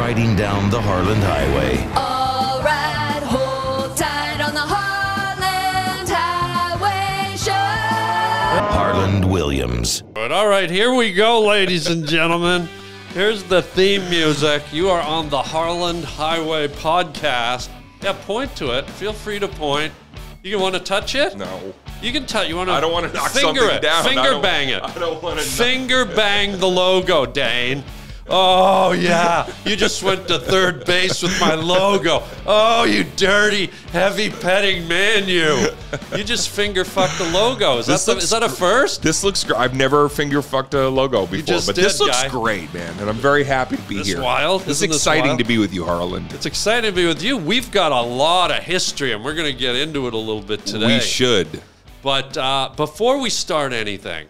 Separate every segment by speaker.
Speaker 1: riding down the Harland Highway.
Speaker 2: All right, hold tight on the Harland Highway Show.
Speaker 1: Harland Williams.
Speaker 3: But all right, here we go, ladies and gentlemen. Here's the theme music. You are on the Harland Highway podcast. Yeah, point to it. Feel free to point. You want to touch it?
Speaker 4: No.
Speaker 3: You can touch. You want to?
Speaker 4: I don't want to knock
Speaker 3: finger
Speaker 4: something
Speaker 3: it.
Speaker 4: down.
Speaker 3: Finger bang it.
Speaker 4: I don't want to
Speaker 3: finger bang the logo, Dane. Oh yeah, you just went to third base with my logo. Oh, you dirty, heavy petting man, you! You just finger fucked the logo. Is that a first?
Speaker 4: This looks great. I've never finger fucked a logo before, but this looks great, man. And I'm very happy to be here.
Speaker 3: Wild.
Speaker 4: It's exciting to be with you, Harland.
Speaker 3: It's exciting to be with you. We've got a lot of history, and we're going to get into it a little bit today.
Speaker 4: We should.
Speaker 3: But before we start anything,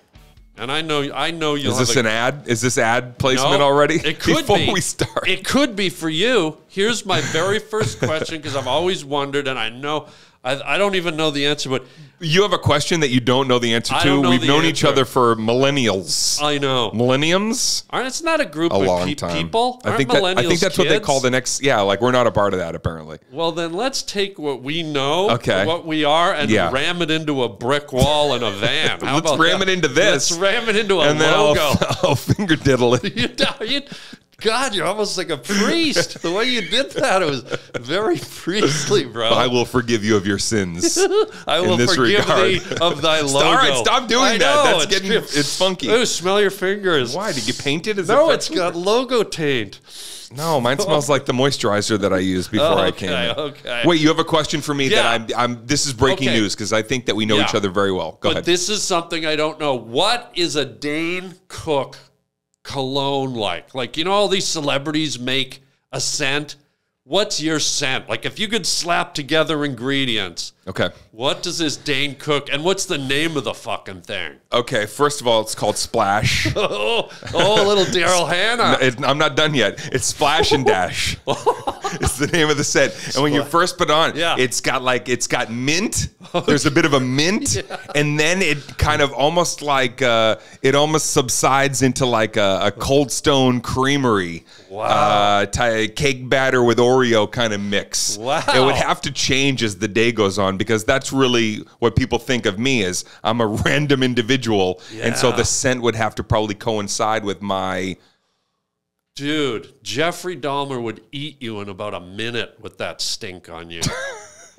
Speaker 3: and I know you'll
Speaker 4: Is this an ad? Is this ad placement already?
Speaker 3: It could
Speaker 4: Before
Speaker 3: be.
Speaker 4: we start.
Speaker 3: It could be for you. Here's my very first question, because I've always wondered, and I know I don't even know the answer, but
Speaker 4: you have a question that you don't know the answer to. We've known each other for millennials.
Speaker 3: I know.
Speaker 4: Millenniums?
Speaker 3: It's not a group
Speaker 4: a
Speaker 3: of
Speaker 4: long time.
Speaker 3: people.
Speaker 4: I think that's what they call the next. Yeah, like we're not a part of that apparently.
Speaker 3: Well, then let's take what we know,
Speaker 4: okay,
Speaker 3: what we are, and ram it into a brick wall in a van. How
Speaker 4: Let's
Speaker 3: about
Speaker 4: ram it into this.
Speaker 3: Let's ram it into a
Speaker 4: and then
Speaker 3: logo.
Speaker 4: I'll finger diddle it.
Speaker 3: God, you're almost like a priest. The way you did that, it was very priestly, bro.
Speaker 4: I will forgive you of your sins.
Speaker 3: I will forgive thee of thy logo.
Speaker 4: All right, stop doing that. It's funky.
Speaker 3: Oh, smell your fingers.
Speaker 4: Why? Did you paint it?
Speaker 3: No, it's got logo taint.
Speaker 4: No, mine smells like the moisturizer that I used before I came in.
Speaker 3: Okay.
Speaker 4: Wait, you have a question for me that I'm this is breaking news because I think that we know each other very well. Go ahead.
Speaker 3: But this is something I don't know. What is a Dane Cook cologne like? Like, you know, all these celebrities make a scent. What's your scent? Like, if you could slap together ingredients.
Speaker 4: Okay.
Speaker 3: What does this Dane Cook, and what's the name of the fucking thing?
Speaker 4: Okay, first of all, it's called Splash.
Speaker 3: oh, little Daryl Hannah.
Speaker 4: I'm not done yet. It's Splash and Dash. It's the name of the scent. And when you first put on, it's got mint. There's a bit of a mint. And then it kind of almost like, it almost subsides into like a Cold Stone Creamery.
Speaker 3: Wow.
Speaker 4: Cake batter with Oreo kind of mix.
Speaker 3: Wow.
Speaker 4: It would have to change as the day goes on because that's really what people think of me as. I'm a random individual. Yeah. And so the scent would have to probably coincide with my...
Speaker 3: Dude, Jeffrey Dahmer would eat you in about a minute with that stink on you.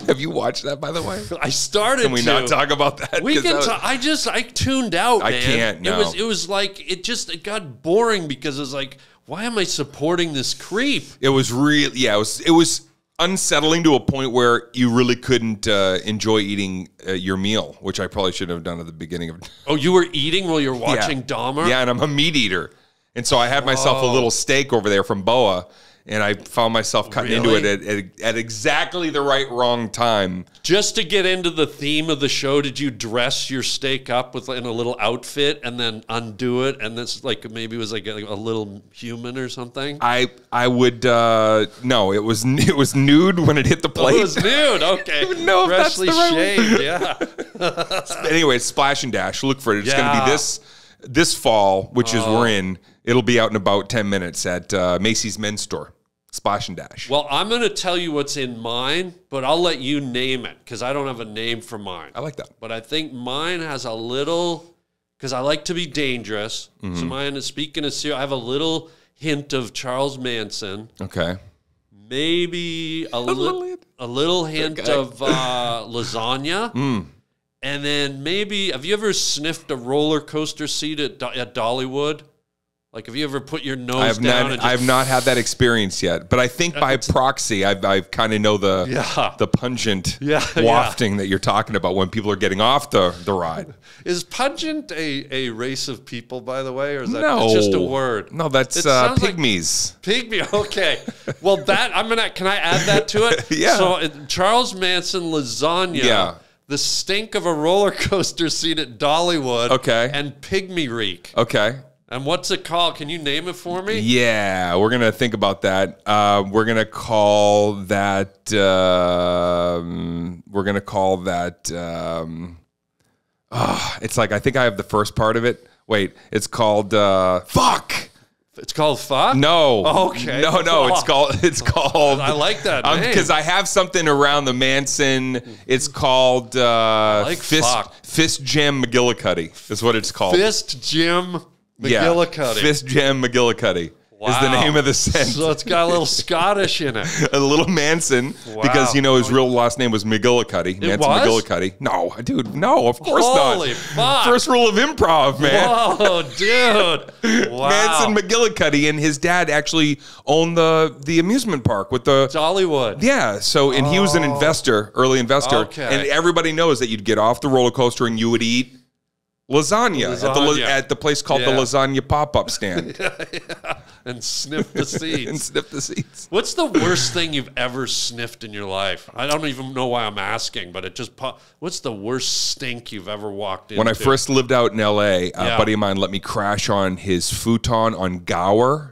Speaker 4: Have you watched that, by the way?
Speaker 3: I started to.
Speaker 4: Can we not talk about that?
Speaker 3: We can talk. I tuned out, man.
Speaker 4: I can't, no.
Speaker 3: It was like, it got boring because it was like, why am I supporting this creep?
Speaker 4: It was really, it was unsettling to a point where you really couldn't enjoy eating your meal, which I probably should have done at the beginning of.
Speaker 3: Oh, you were eating while you're watching Dahmer?
Speaker 4: Yeah, and I'm a meat eater. And so I had myself a little steak over there from Boa, and I found myself cutting into it at exactly the wrong time.
Speaker 3: Just to get into the theme of the show, did you dress your steak up in a little outfit and then undo it? And this like maybe it was like a little human or something?
Speaker 4: I would no, it was nude when it hit the plate.
Speaker 3: Oh, it was nude, okay.
Speaker 4: I don't even know if
Speaker 3: freshly
Speaker 4: that's
Speaker 3: shaved, yeah.
Speaker 4: Anyway, Splash and Dash. Look for it. It's going to be this fall, which is we're in. It'll be out in about 10 minutes at Macy's Men's Store. Splash and Dash.
Speaker 3: Well, I'm going to tell you what's in mine, but I'll let you name it because I don't have a name for mine.
Speaker 4: I like that.
Speaker 3: But I think mine has a little, because I like to be dangerous. Mm-hmm. So mine is, speaking of cereal, I have a little hint of Charles Manson.
Speaker 4: Okay.
Speaker 3: Maybe a little hint of lasagna.
Speaker 4: Mm.
Speaker 3: And then maybe, have you ever sniffed a roller coaster seat at Dollywood? Like, have you ever put your nose down?
Speaker 4: I have not had that experience yet, but I think by proxy, I kind of know the pungent wafting that you're talking about when people are getting off the ride.
Speaker 3: Is pungent a race of people, by the way, or is that just a word?
Speaker 4: No, that's pygmies.
Speaker 3: Pygmy, okay. Well, can I add that to it?
Speaker 4: Yeah.
Speaker 3: So Charles Manson lasagna.
Speaker 4: Yeah.
Speaker 3: The stink of a roller coaster seat at Dollywood.
Speaker 4: Okay.
Speaker 3: And pygmy reek.
Speaker 4: Okay.
Speaker 3: And what's it called? Can you name it for me?
Speaker 4: Yeah, we're going to think about that. We're going to call that, it's like, I think I have the first part of it. Wait, it's called, fuck.
Speaker 3: It's called fuck?
Speaker 4: No.
Speaker 3: Okay.
Speaker 4: No. It's called.
Speaker 3: I like that name.
Speaker 4: Because I have something around the Manson. It's called Fist Jam McGillicuddy is what it's called.
Speaker 3: Fist Jim McGillicuddy.
Speaker 4: Fist Jam McGillicuddy. Is the name of the scent.
Speaker 3: So it's got a little Scottish in it.
Speaker 4: A little Manson, because his real last name was McGillicuddy. Manson McGillicuddy. No, dude, no, of course not.
Speaker 3: Holy fuck.
Speaker 4: First rule of improv, man.
Speaker 3: Whoa, dude. Wow.
Speaker 4: Manson McGillicuddy and his dad actually owned the amusement park with the
Speaker 3: Dollywood.
Speaker 4: Yeah, so and he was an early investor,
Speaker 3: Okay.
Speaker 4: and everybody knows that you'd get off the roller coaster and you would eat lasagna. At the place called the Lasagna Pop-Up Stand.
Speaker 3: Yeah. And sniff the seeds. What's the worst thing you've ever sniffed in your life? I don't even know why I'm asking, but it just what's the worst stink you've ever walked into?
Speaker 4: When I first lived out in L.A., a buddy of mine let me crash on his futon on Gower.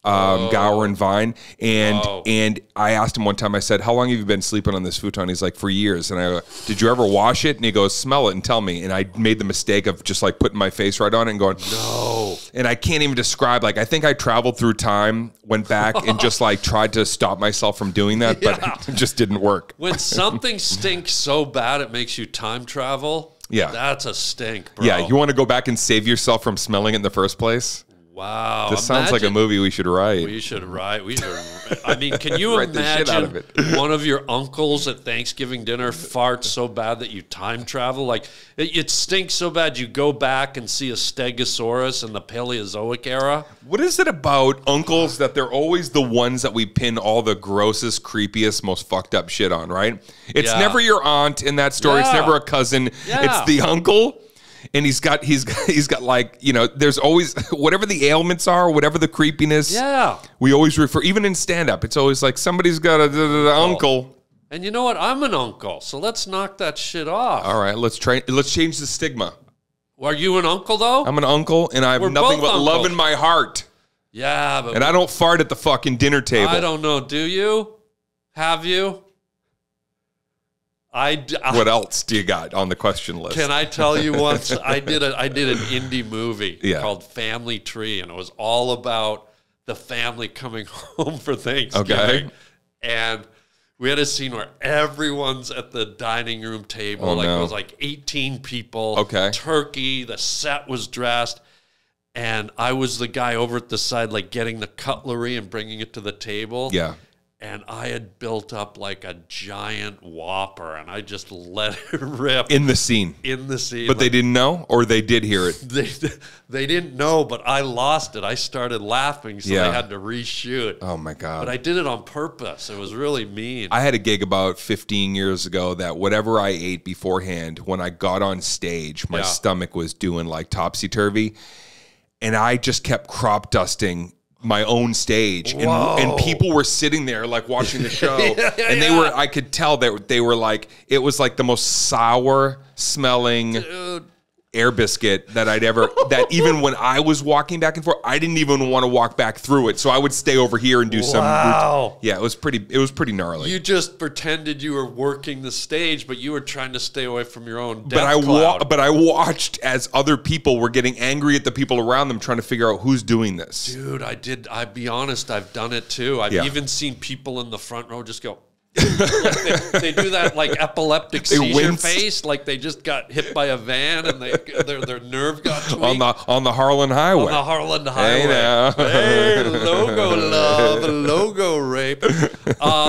Speaker 4: Gower and Vine, and I asked him one time, I said, how long have you been sleeping on this futon? He's like, for years. And I go, did you ever wash it? And he goes, smell it and tell me. And I made the mistake of just like putting my face right on it and going, no. And I can't even describe, I think I traveled through time, went back and just like tried to stop myself from doing that, but it just didn't work.
Speaker 3: When something stinks so bad it makes you time travel, that's a stink, bro.
Speaker 4: Yeah, you want to go back and save yourself from smelling it in the first place?
Speaker 3: Wow.
Speaker 4: This sounds like a movie we should write.
Speaker 3: I mean, can you imagine one of your uncles at Thanksgiving dinner farts so bad that you time travel? Like, it stinks so bad you go back and see a Stegosaurus in the Paleozoic era?
Speaker 4: What is it about uncles that they're always the ones that we pin all the grossest, creepiest, most fucked up shit on, right? It's never your aunt in that story. It's never a cousin. It's the uncle. And he's got like, there's always, whatever the ailments are, whatever the creepiness. Yeah. We always refer, even in stand-up, it's always like somebody's got a uncle.
Speaker 3: And you know what? I'm an uncle, so let's knock that shit off.
Speaker 4: All right, let's change the stigma.
Speaker 3: Are you an uncle, though?
Speaker 4: I'm an uncle, and I have nothing but love in my heart.
Speaker 3: Yeah, but...
Speaker 4: And I don't fart at the fucking dinner table.
Speaker 3: I don't know. Do you? Have you?
Speaker 4: What else do you got on the question list?
Speaker 3: Can I tell you once I did an indie movie called Family Tree, and it was all about the family coming home for Thanksgiving. Okay. And we had a scene where everyone's at the dining room table. It was like 18 people. Okay. Turkey, the set was dressed. And I was the guy over at the side, like getting the cutlery and bringing it to the table. Yeah. And I had built up like a giant Whopper, and I just let it rip.
Speaker 4: In the scene. But they didn't know, or they did hear it?
Speaker 3: They didn't know, but I lost it. I started laughing, so they had to reshoot.
Speaker 4: Oh, my God.
Speaker 3: But I did it on purpose. It was really mean.
Speaker 4: I had a gig about 15 years ago that whatever I ate beforehand, when I got on stage, my stomach was doing like topsy-turvy, and I just kept crop dusting my own stage, and people were sitting there like watching the show, and they were, I could tell that they were like, it was like the most sour smelling air biscuit that I'd ever, that even when I was walking back and forth, I didn't even want to walk back through it. So I would stay over here and do some. Yeah, it was pretty gnarly.
Speaker 3: You just pretended you were working the stage, but you were trying to stay away from your own death cloud.
Speaker 4: But I watched as other people were getting angry at the people around them, trying to figure out who's doing this.
Speaker 3: Dude, I'll be honest, I've done it too. I've even seen people in the front row just go, they do that like epileptic seizure face, like they just got hit by a van and their nerve got tweaked.
Speaker 4: on the Harland Highway.
Speaker 3: On the Harland Highway. Hey, logo love, logo rape.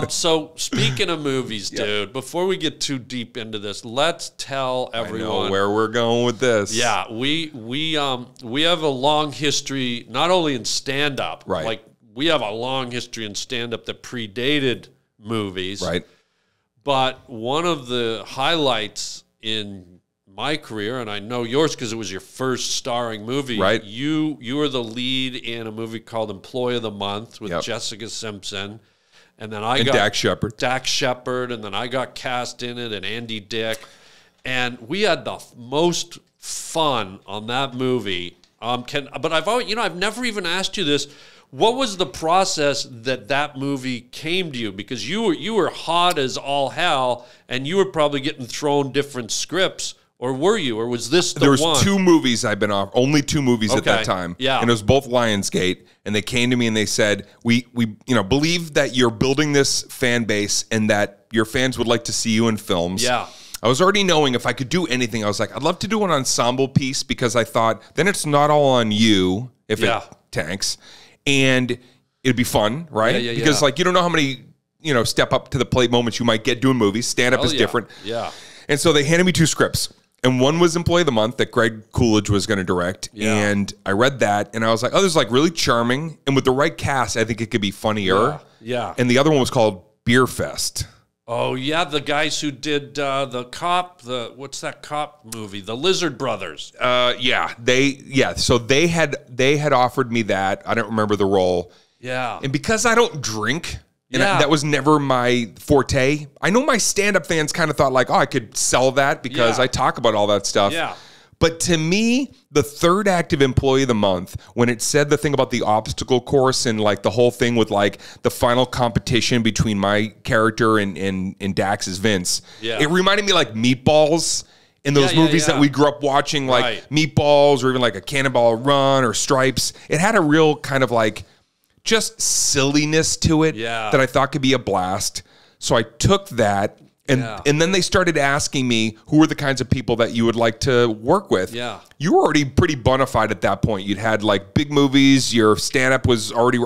Speaker 3: So speaking of movies, dude, before we get too deep into this, let's tell everyone
Speaker 4: I know where we're going with this.
Speaker 3: Yeah, we have a long history, not only in stand-up, like we have a long history in stand-up that predated movies. Right. But one of the highlights in my career, and I know yours because it was your first starring movie. Right. You were the lead in a movie called Employee of the Month with Jessica Simpson. And then I got
Speaker 4: Dax Shepard.
Speaker 3: Dax Shepard, and then I got cast in it, and Andy Dick. And we had the most fun on that movie. But I've never even asked you this. What was the process that movie came to you? Because you were hot as all hell, and you were probably getting thrown different scripts Or were you? Or was this the
Speaker 4: There was
Speaker 3: one?
Speaker 4: 2 movies I've been off, only 2 movies at that time.
Speaker 3: Yeah.
Speaker 4: And it was both Lionsgate. And they came to me and they said, we believe that you're building this fan base and that your fans would like to see you in films.
Speaker 3: Yeah.
Speaker 4: I was already knowing if I could do anything, I was like, I'd love to do an ensemble piece because I thought then it's not all on you if it tanks. And it'd be fun, right?
Speaker 3: Yeah,
Speaker 4: because like you don't know how many, step up to the plate moments you might get doing movies. Stand up is different.
Speaker 3: Yeah.
Speaker 4: And so they handed me 2 scripts. And one was Employee of the Month that Greg Coolidge was going to direct.
Speaker 3: Yeah.
Speaker 4: And I read that and I was like, oh, this is like really charming. And with the right cast, I think it could be funnier.
Speaker 3: Yeah.
Speaker 4: And the other one was called Beer Fest.
Speaker 3: Oh, yeah, the guys who did the cop, what's that cop movie? The Lizard Brothers.
Speaker 4: So they had offered me that. I don't remember the role.
Speaker 3: Yeah.
Speaker 4: And because I don't drink, and that was never my forte, I know my stand-up fans kind of thought like, oh, I could sell that because I talk about all that stuff.
Speaker 3: Yeah.
Speaker 4: But to me, the third active Employee of the Month, when it said the thing about the obstacle course and like the whole thing with like the final competition between my character and Dax's Vince, it reminded me like Meatballs in those movies that we grew up watching, like Meatballs or even like a Cannonball Run or Stripes. It had a real kind of like just silliness to it that I thought could be a blast. So I took that. And then they started asking me who were the kinds of people that you would like to work with. Yeah. You were already pretty bona fide at that point. You'd had like big movies. Your stand-up was already...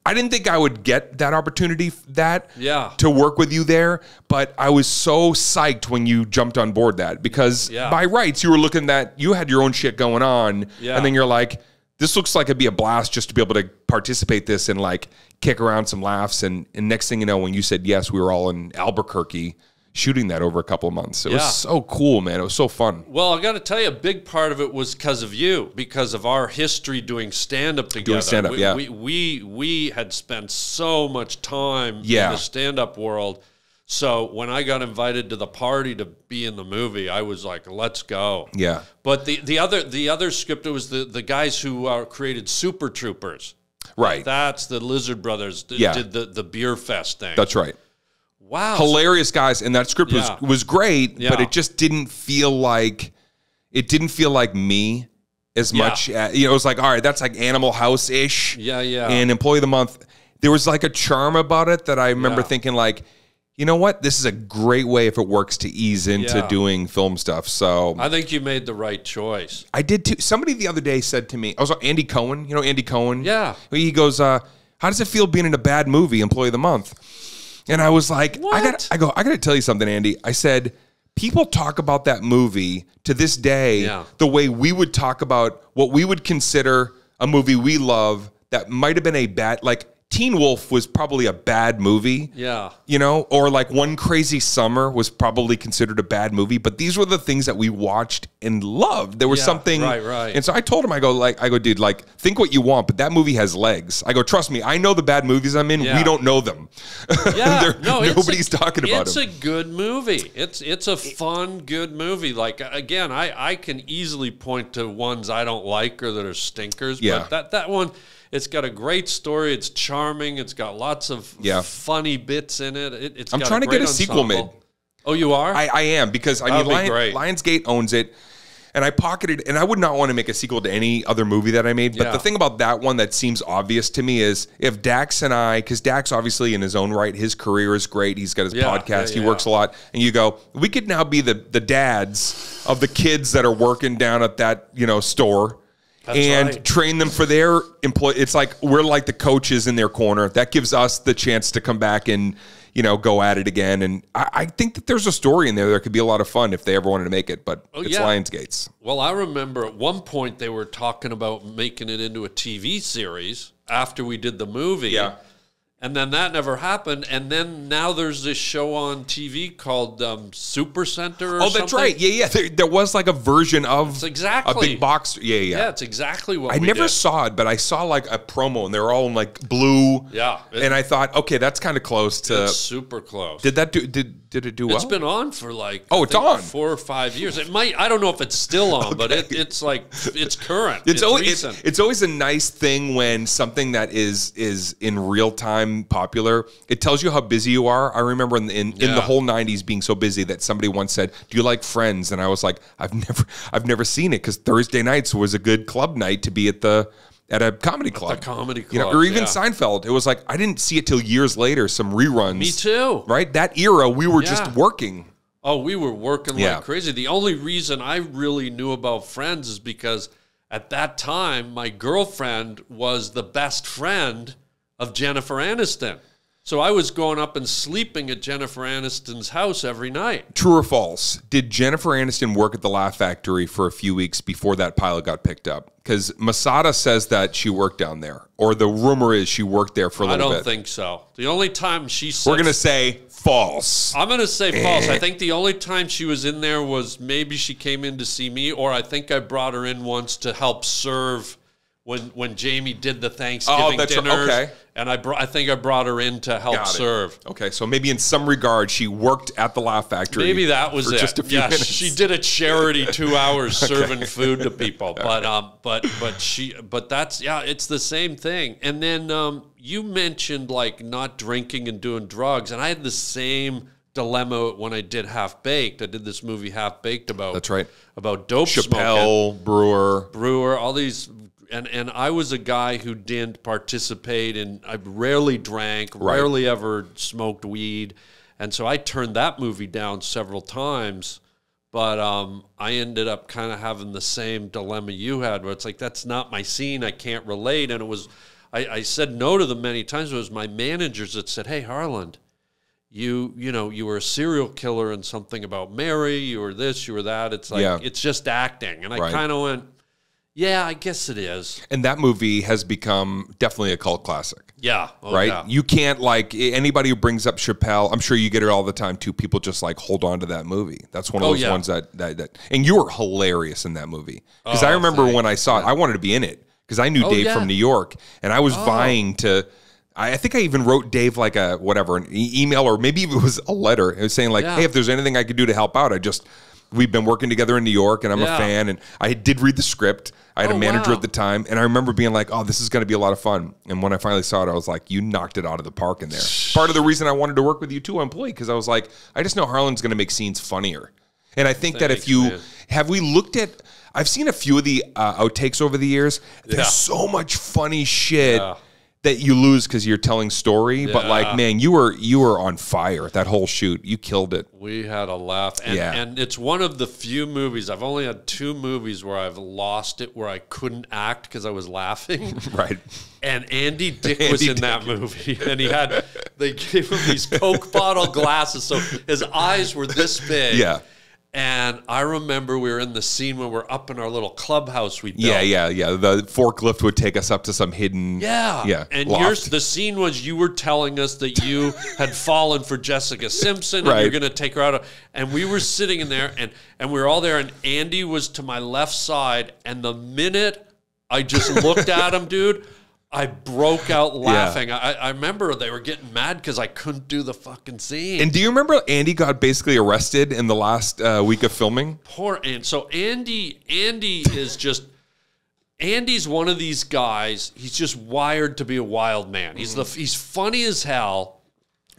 Speaker 4: I didn't think I would get that opportunity to work with you there, but I was so psyched when you jumped on board that because by rights, you were looking that you had your own shit going on. And then you're like, this looks like it'd be a blast just to be able to participate this and like kick around some laughs. And next thing you know, when you said yes, we were all in Albuquerque shooting that over a couple of months. It was so cool, man. It was so fun.
Speaker 3: Well, I got to tell you, a big part of it was because of you, because of our history doing stand-up together.
Speaker 4: Doing stand-up,
Speaker 3: We had spent so much time in the stand-up world. So when I got invited to the party to be in the movie, I was like, let's go. Yeah. But the other script, it was the guys who created Super Troopers.
Speaker 4: Right.
Speaker 3: That's the Lizard Brothers did the Beer Fest thing.
Speaker 4: That's right.
Speaker 3: Wow.
Speaker 4: Hilarious guys. And that script was great, but it just didn't feel like me as much. It was like, all right, that's like Animal House-ish. Yeah, yeah. And Employee of the Month. There was like a charm about it that I remember thinking like, you know what? This is a great way if it works to ease into doing film stuff. So
Speaker 3: I think you made the right choice.
Speaker 4: I did too. Somebody the other day said to me, I was Andy Cohen. You know Andy Cohen? Yeah. He goes, how does it feel being in a bad movie, Employee of the Month? And I was like, I got to tell you something, Andy. I said, people talk about that movie to this day the way we would talk about what we would consider a movie we love that might have been a bad, like Teen Wolf was probably a bad movie. Yeah. You know, or like One Crazy Summer was probably considered a bad movie, but these were the things that we watched and loved. There was something. Right. And so I told him, I go, dude, like, think what you want, but that movie has legs. I go, trust me, I know the bad movies I'm in. We don't know them. Yeah. Nobody's talking about them.
Speaker 3: It's a good movie. It's a fun, good movie. Like, again, I can easily point to ones I don't like or that are stinkers, but that one... It's got a great story. It's charming. It's got lots of funny bits in it.
Speaker 4: I'm trying to get a sequel made.
Speaker 3: Oh, you are?
Speaker 4: I am because Lionsgate owns it, and I pocketed. And I would not want to make a sequel to any other movie that I made. But the thing about that one that seems obvious to me is if Dax and I, because Dax obviously in his own right, his career is great. He's got his podcast. He works a lot, and you go, we could now be the dads of the kids that are working down at that store. That's train them for their employee. It's like we're like the coaches in their corner. That gives us the chance to come back and go at it again. And I think that there's a story in there that could be a lot of fun if they ever wanted to make it. But it's Lionsgate's.
Speaker 3: Well, I remember at one point they were talking about making it into a TV series after we did the movie. Yeah. And then that never happened. And then now there's this show on TV called Super Center or something. Oh, that's right.
Speaker 4: Yeah. There was like a version of a big box. Yeah.
Speaker 3: Yeah, it's exactly what
Speaker 4: I never saw it, but I saw like a promo and they were all in like blue. Yeah. And I thought, okay, that's kind of close to.
Speaker 3: It's super close.
Speaker 4: Did it do well?
Speaker 3: It's been on for like
Speaker 4: it's on
Speaker 3: 4 or 5 years. It might. I don't know if it's still on, but it's like it's current.
Speaker 4: It's always a nice thing when something that is in real time became popular, it tells you how busy you are. I remember in the whole 90s being so busy that somebody once said, "Do you like Friends?" And I was like, I've never seen it, because Thursday nights was a good club night to be at a comedy club.
Speaker 3: At the comedy club,
Speaker 4: you know, or even Seinfeld. It was like, I didn't see it till years later, some reruns.
Speaker 3: Me too.
Speaker 4: Right? That era, we were just working.
Speaker 3: Oh, we were working like crazy. The only reason I really knew about Friends is because at that time, my girlfriend was the best friend of Jennifer Aniston. So I was going up and sleeping at Jennifer Aniston's house every night.
Speaker 4: True or false? Did Jennifer Aniston work at the Laugh Factory for a few weeks before that pilot got picked up? Because Masada says that she worked down there, or the rumor is she worked there for a little bit.
Speaker 3: I don't think so. The only time she said...
Speaker 4: We're going to say false.
Speaker 3: I'm going to say false. I think the only time she was in there was maybe she came in to see me, or I think I brought her in once to help serve when Jamie did the Thanksgiving dinners. Okay. And I think I brought her in to help serve.
Speaker 4: Okay, so maybe in some regard she worked at the Laugh Factory.
Speaker 3: Maybe that was
Speaker 4: for
Speaker 3: it.
Speaker 4: Just a few minutes.
Speaker 3: She did a charity 2 hours serving food to people. But that's it's the same thing. And then you mentioned like not drinking and doing drugs, and I had the same dilemma when I did Half Baked. I did this movie Half Baked about dope
Speaker 4: Chappelle,
Speaker 3: smoking. Brewer, all these. And I was a guy who didn't participate in, I rarely drank, rarely ever smoked weed. And so I turned that movie down several times. But I ended up kind of having the same dilemma you had, where it's like, that's not my scene, I can't relate. And it was, I said no to them many times. It was my managers that said, "Hey, Harland, you were a serial killer and something about Mary, you were this, you were that. It's like, it's just acting." And I kind of went, yeah, I guess it is.
Speaker 4: And that movie has become definitely a cult classic.
Speaker 3: Yeah.
Speaker 4: Right? Yeah. You can't, like, anybody who brings up Chappelle, I'm sure you get it all the time, too. People just, like, hold on to that movie. That's one of those ones that and you were hilarious in that movie. Because I remember when I saw it, I wanted to be in it. Because I knew Dave from New York. And I was vying to, I think I even wrote Dave, like, an email, or maybe it was a letter. It was saying, like, hey, if there's anything I could do to help out, we've been working together in New York, and I'm a fan, and I did read the script. I had a manager at the time, and I remember being like, oh, this is going to be a lot of fun. And when I finally saw it, I was like, you knocked it out of the park in there. Part of the reason I wanted to work with you, too, employee, because I was like, I just know Harlan's going to make scenes funnier. And I think that if you, have we looked at, I've seen a few of the outtakes over the years. There's so much funny shit that you lose because you're telling story. But like, man, you were on fire that whole shoot. You killed it.
Speaker 3: We had a laugh. And it's one of the few movies, I've only had 2 movies where I've lost it, where I couldn't act because I was laughing.
Speaker 4: Right.
Speaker 3: And Andy Dick was in that movie. And they gave him these Coke bottle glasses, so his eyes were this big.
Speaker 4: Yeah.
Speaker 3: And I remember we were in the scene when we're up in our little clubhouse we built.
Speaker 4: Yeah. The forklift would take us up to some hidden
Speaker 3: And the scene was you were telling us that you had fallen for Jessica Simpson and you're going to take her out. And we were sitting in there and we were all there, and Andy was to my left side. And the minute I just looked at him, dude, I broke out laughing. I remember they were getting mad because I couldn't do the fucking scene.
Speaker 4: And do you remember Andy got basically arrested in the last week of filming?
Speaker 3: Poor Andy. So Andy is just, Andy's one of these guys, he's just wired to be a wild man. He's funny as hell,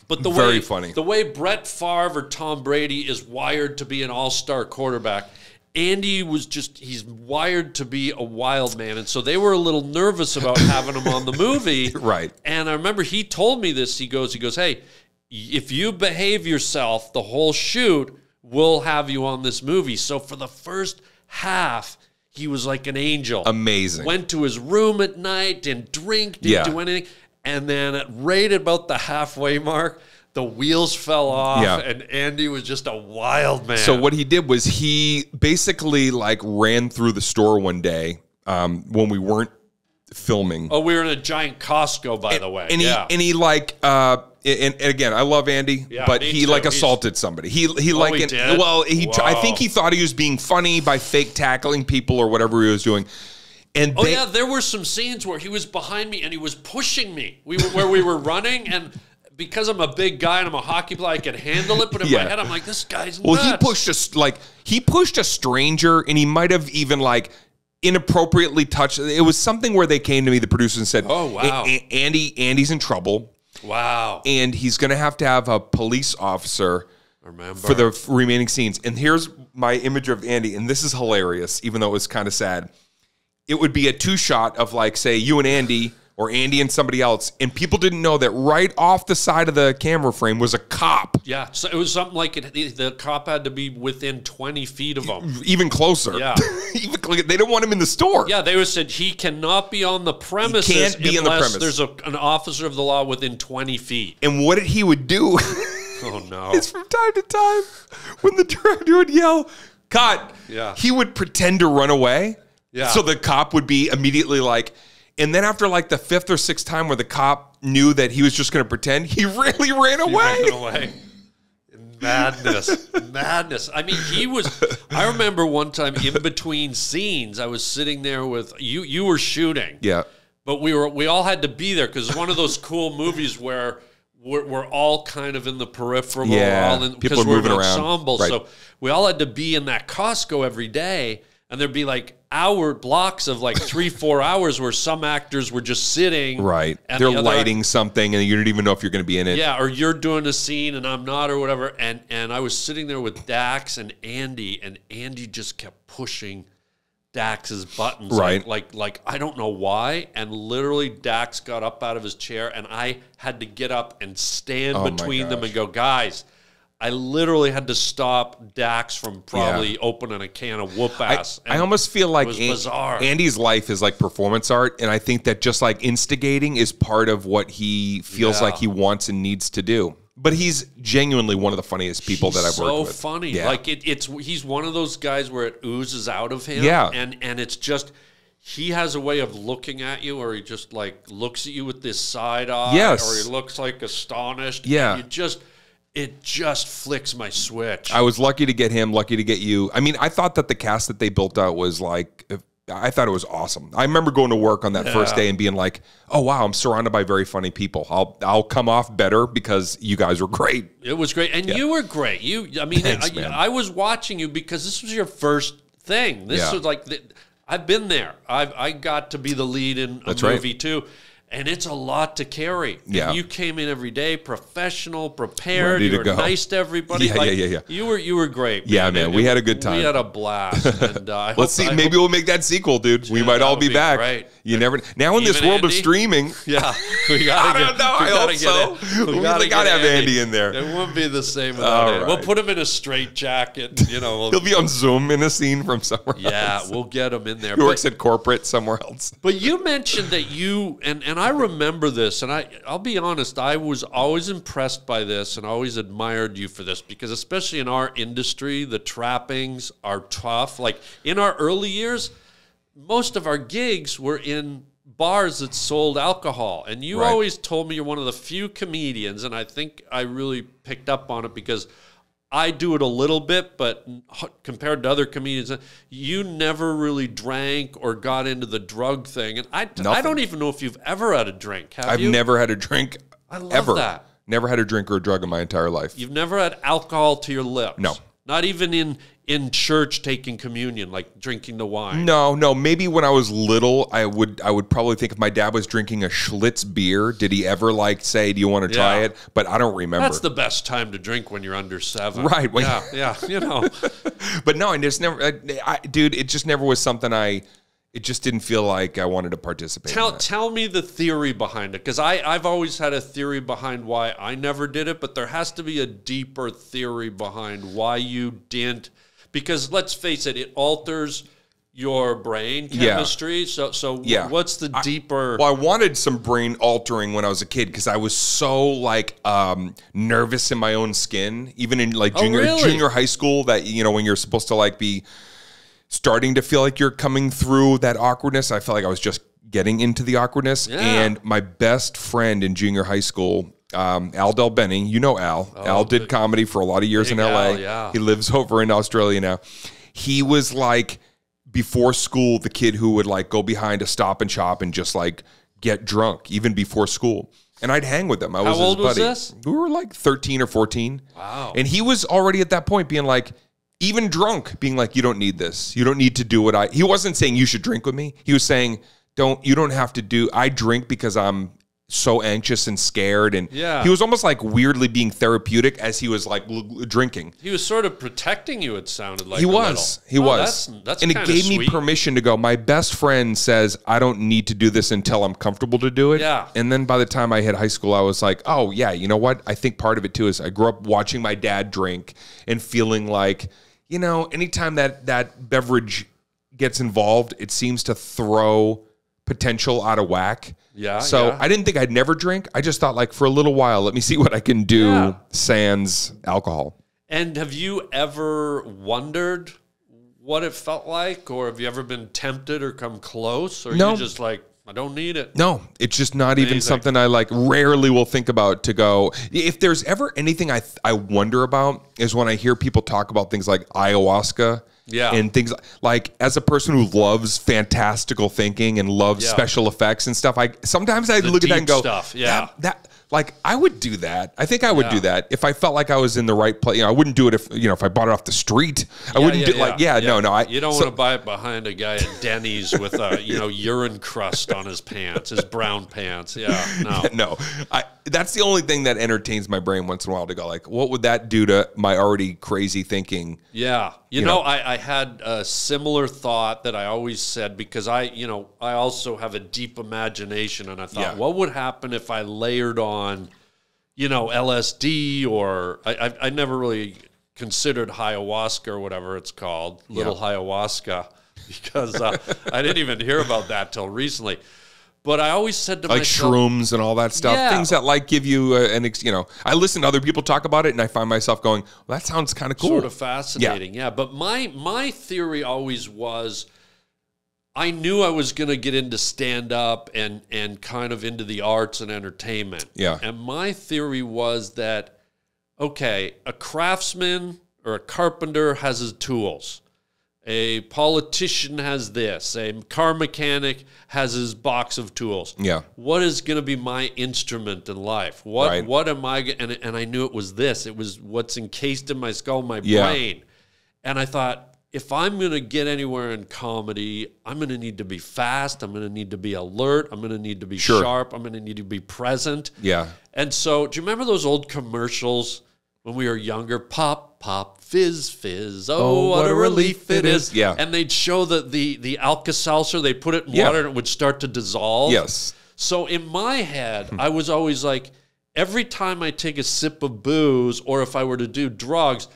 Speaker 3: but the way Brett Favre or Tom Brady is wired to be an all-star quarterback, Andy he's wired to be a wild man. And so they were a little nervous about having him on the movie.
Speaker 4: Right.
Speaker 3: And I remember he told me this. He goes, hey, if you behave yourself the whole shoot, we'll have you on this movie. So for the first half, he was like an angel.
Speaker 4: Amazing.
Speaker 3: Went to his room at night, didn't drink, didn't do anything. And then right about the halfway mark, the wheels fell off, and Andy was just a wild man.
Speaker 4: So what he did was he basically like ran through the store one day when we weren't filming.
Speaker 3: Oh, we were in a giant Costco, by the way.
Speaker 4: And he like, and again, I love Andy, but he too. Like assaulted somebody. He did? Well, I think he thought he was being funny by fake tackling people or whatever he was doing. And
Speaker 3: there were some scenes where he was behind me and he was pushing me. Where we were running, and because I'm a big guy and I'm a hockey player, I could handle it. But in my head, I'm like, this guy's nuts.
Speaker 4: Well, he pushed a stranger, and he might have even like inappropriately touched. It was something where they came to me, the producers, and said, "Oh wow, Andy's in trouble."
Speaker 3: Wow.
Speaker 4: And he's going to have a police officer for the remaining scenes. And here's my image of Andy, and this is hilarious, even though it was kind of sad. It would be a 2-shot of, like, say, you and Andy, or Andy and somebody else, and people didn't know that right off the side of the camera frame was a cop.
Speaker 3: Yeah, so it was something like the cop had to be within 20 feet of him.
Speaker 4: Even closer.
Speaker 3: Yeah.
Speaker 4: They didn't want him in the store.
Speaker 3: Yeah, they said he cannot be on the premises unless there's an officer of the law within 20 feet.
Speaker 4: And what he would do
Speaker 3: oh, no.
Speaker 4: is from time to time, when the director would yell, cut, he would pretend to run away. Yeah. So the cop would be immediately like, and then after like the 5th or 6th time where the cop knew that he was just going to pretend, he really ran away.
Speaker 3: He ran away. Madness. Madness. I mean, I remember one time in between scenes, I was sitting there with, you were shooting.
Speaker 4: Yeah.
Speaker 3: But we all had to be there because it's one of those cool movies where we're all kind of in the peripheral.
Speaker 4: Yeah. People are moving around.
Speaker 3: Ensemble. Right. So we all had to be in that Costco every day. And there'd be like hour blocks of like 3-4 hours where some actors were just sitting.
Speaker 4: Right. They're lighting something and you don't even know if you're going to be in it.
Speaker 3: Yeah, or you're doing a scene and I'm not or whatever. And I was sitting there with Dax and Andy just kept pushing Dax's buttons.
Speaker 4: Right.
Speaker 3: Like I don't know why. And literally Dax got up out of his chair and I had to get up and stand between them and go, guys, I literally had to stop Dax from probably opening a can of whoop ass.
Speaker 4: I almost feel like
Speaker 3: bizarre.
Speaker 4: Andy's life is like performance art, and I think that just like instigating is part of what he feels like he wants and needs to do. But he's genuinely one of the funniest people that I've worked with.
Speaker 3: So funny. Yeah. Like he's one of those guys where it oozes out of him.
Speaker 4: Yeah.
Speaker 3: And it's just, he has a way of looking at you, or he just like looks at you with this side eye.
Speaker 4: Yes.
Speaker 3: Or he looks like astonished.
Speaker 4: Yeah.
Speaker 3: And it just flicks my switch.
Speaker 4: I was lucky to get him, lucky to get you. I mean, I thought that the cast that they built out was like, I thought it was awesome. I remember going to work on that first day and being like, oh, wow, I'm surrounded by very funny people. I'll come off better because you guys were great.
Speaker 3: It was great. And you were great. Thanks, I was watching you because this was your first thing. This was like, I've been there. I got to be the lead in a movie too. And it's a lot to carry.
Speaker 4: Yeah.
Speaker 3: And you came in every day, professional, prepared.
Speaker 4: Ready to
Speaker 3: you were
Speaker 4: go.
Speaker 3: Nice to everybody.
Speaker 4: Yeah.
Speaker 3: You were great.
Speaker 4: Yeah, man. We had a good time.
Speaker 3: We had a blast. And
Speaker 4: let's see. Maybe we'll make that sequel, dude. We might all be back.
Speaker 3: Great.
Speaker 4: You never. Now in this world of streaming.
Speaker 3: Yeah. We gotta
Speaker 4: I don't know. I hope so. We gotta have Andy in there.
Speaker 3: It wouldn't be the same without Andy. We'll put him in a straitjacket.
Speaker 4: He'll be on Zoom in a scene from somewhere else.
Speaker 3: Yeah, we'll get him in there.
Speaker 4: He works at corporate somewhere else.
Speaker 3: But you mentioned that you and I remember this, and I'll be honest, I was always impressed by this and always admired you for this because especially in our industry, the trappings are tough. Like in our early years, most of our gigs were in bars that sold alcohol. And you always told me you're one of the few comedians, and I think I really picked up on it because I do it a little bit, but compared to other comedians, you never really drank or got into the drug thing. And I don't even know if you've ever had a drink, have you?
Speaker 4: I've never had a drink
Speaker 3: I love that.
Speaker 4: Never had a drink or a drug in my entire life.
Speaker 3: You've never had alcohol to your lips?
Speaker 4: No.
Speaker 3: Not even in church taking communion, like drinking the wine?
Speaker 4: No. Maybe when I was little, I would probably think if my dad was drinking a Schlitz beer, did he ever like say, do you want to try it? But I don't remember.
Speaker 3: That's the best time to drink when you're under 7.
Speaker 4: Right.
Speaker 3: Yeah, you know.
Speaker 4: But no, and it's never, dude, it just never was something it just didn't feel like I wanted to participate in that.
Speaker 3: Tell me the theory behind it, because I've always had a theory behind why I never did it, but there has to be a deeper theory behind why you didn't. Because let's face it, it alters your brain chemistry.
Speaker 4: Yeah.
Speaker 3: So what's the deeper?
Speaker 4: Well, I wanted some brain altering when I was a kid because I was so like nervous in my own skin, even in like junior high school. That when you're supposed to like be starting to feel like you're coming through that awkwardness, I felt like I was just getting into the awkwardness. Yeah. And my best friend in junior high school, Al Del Benny, Al. Al did comedy for a lot of years in LA.
Speaker 3: Yeah.
Speaker 4: He lives over in Australia now. He was like, before school, the kid who would like go behind a Stop and Shop and just like get drunk, even before school. And I'd hang with him. I was
Speaker 3: How old
Speaker 4: his buddy.
Speaker 3: Was this?
Speaker 4: We were like 13 or 14.
Speaker 3: Wow.
Speaker 4: And he was already at that point being like, even drunk, being like, you don't need this. You don't need to do he wasn't saying you should drink with me. He was saying, you don't have to do, I drink because I'm so anxious and scared, and
Speaker 3: Yeah.
Speaker 4: he was almost like weirdly being therapeutic as he was like drinking.
Speaker 3: He was sort of protecting you, it sounded like.
Speaker 4: He was. He was.
Speaker 3: That's
Speaker 4: and it
Speaker 3: kinda
Speaker 4: gave me
Speaker 3: sweet.
Speaker 4: permission to go. My best friend says I don't need to do this until I'm comfortable to do it.
Speaker 3: Yeah.
Speaker 4: And then by the time I hit high school, I was like, oh yeah, you know what? I think part of it too is I grew up watching my dad drink and feeling like, you know, anytime that beverage gets involved, it seems to throw potential out of whack.
Speaker 3: Yeah.
Speaker 4: So
Speaker 3: yeah.
Speaker 4: I didn't think I'd never drink. I just thought like for a little while, let me see what I can do
Speaker 3: Yeah.
Speaker 4: sans alcohol.
Speaker 3: And have you ever wondered what it felt like, or have you ever been tempted or come close, or
Speaker 4: No.
Speaker 3: you just like, I don't need it?
Speaker 4: No, it's just not even
Speaker 3: Amazing.
Speaker 4: something I like rarely will think about to go. If there's ever anything I wonder about is when I hear people talk about things like ayahuasca.
Speaker 3: Yeah.
Speaker 4: And things like, as a person who loves fantastical thinking and loves
Speaker 3: Yeah.
Speaker 4: special effects and stuff, sometimes I
Speaker 3: The
Speaker 4: look at that and
Speaker 3: deep
Speaker 4: go,
Speaker 3: stuff, yeah.
Speaker 4: that like I would do that. I think I would
Speaker 3: Yeah.
Speaker 4: do that if I felt like I was in the right place. You know, I wouldn't do it if I bought it off the street. I wouldn't do no.
Speaker 3: You don't want to buy it behind a guy at Denny's with a urine crust on his pants, his brown pants. Yeah, no.
Speaker 4: No, that's the only thing that entertains my brain once in a while to go like, what would that do to my already crazy thinking?
Speaker 3: Yeah. You know, I had a similar thought that I always said, because I also have a deep imagination, and I thought, what would happen if I layered on, LSD, or I never really considered ayahuasca or whatever it's called, little ayahuasca, because I didn't even hear about that till recently. But I always said to myself,
Speaker 4: shrooms and all that stuff, things that like give you I listen to other people talk about it, and I find myself going, well, that sounds kind of cool,
Speaker 3: sort of fascinating. Yeah. But my theory always was, I knew I was going to get into stand up and kind of into the arts and entertainment.
Speaker 4: Yeah.
Speaker 3: And my theory was that, okay, a craftsman or a carpenter has his tools. A politician has this. A car mechanic has his box of tools.
Speaker 4: Yeah.
Speaker 3: What is going to be my instrument in life? What am I? And I knew it was this. It was what's encased in my skull, my brain. And I thought, if I'm going to get anywhere in comedy, I'm going to need to be fast. I'm going to need to be alert. I'm going to need to be sharp. I'm going to need to be present.
Speaker 4: Yeah.
Speaker 3: And so, do you remember those old commercials when we were younger? Pop, pop, fizz, fizz. Oh, what a relief it is.
Speaker 4: Yeah.
Speaker 3: And they'd show the Alka-Seltzer. They'd put it in water and it would start to dissolve.
Speaker 4: Yes.
Speaker 3: So in my head, I was always like, every time I take a sip of booze, or if I were to do drugs,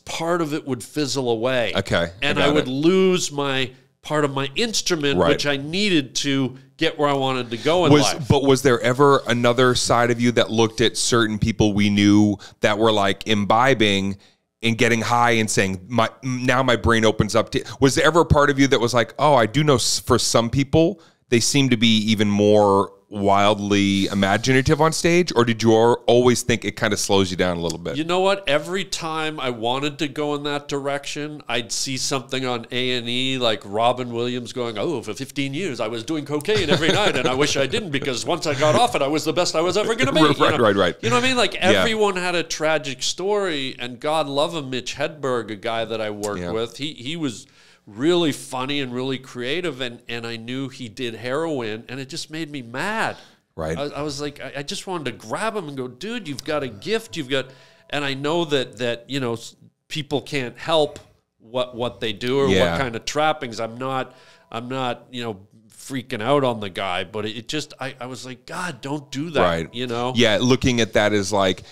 Speaker 3: part of it would fizzle away.
Speaker 4: Okay.
Speaker 3: And I would lose my part of my instrument, which I needed to get where I wanted to go in life.
Speaker 4: But was there ever another side of you that looked at certain people we knew that were like imbibing and getting high and saying, now my brain opens up to, was there ever a part of you that was like, oh, I do know for some people, they seem to be even more wildly imaginative on stage? Or did you always think it kind of slows you down a little bit?
Speaker 3: You know what? Every time I wanted to go in that direction, I'd see something on A&E like Robin Williams going, oh, for 15 years I was doing cocaine every night, and I wish I didn't, because once I got off it, I was the best I was ever going to be.
Speaker 4: Right.
Speaker 3: You know what I mean? Like, everyone had a tragic story, and God love him, Mitch Hedberg, a guy that I worked with. He was really funny and really creative, and I knew he did heroin, and it just made me mad.
Speaker 4: Right.
Speaker 3: I was like, I just wanted to grab him and go, dude, you've got a gift, and I know that people can't help what they do or what kind of trappings. I'm not freaking out on the guy, but it just, I was like, God, don't do that.
Speaker 4: Right. Yeah, looking at that as like,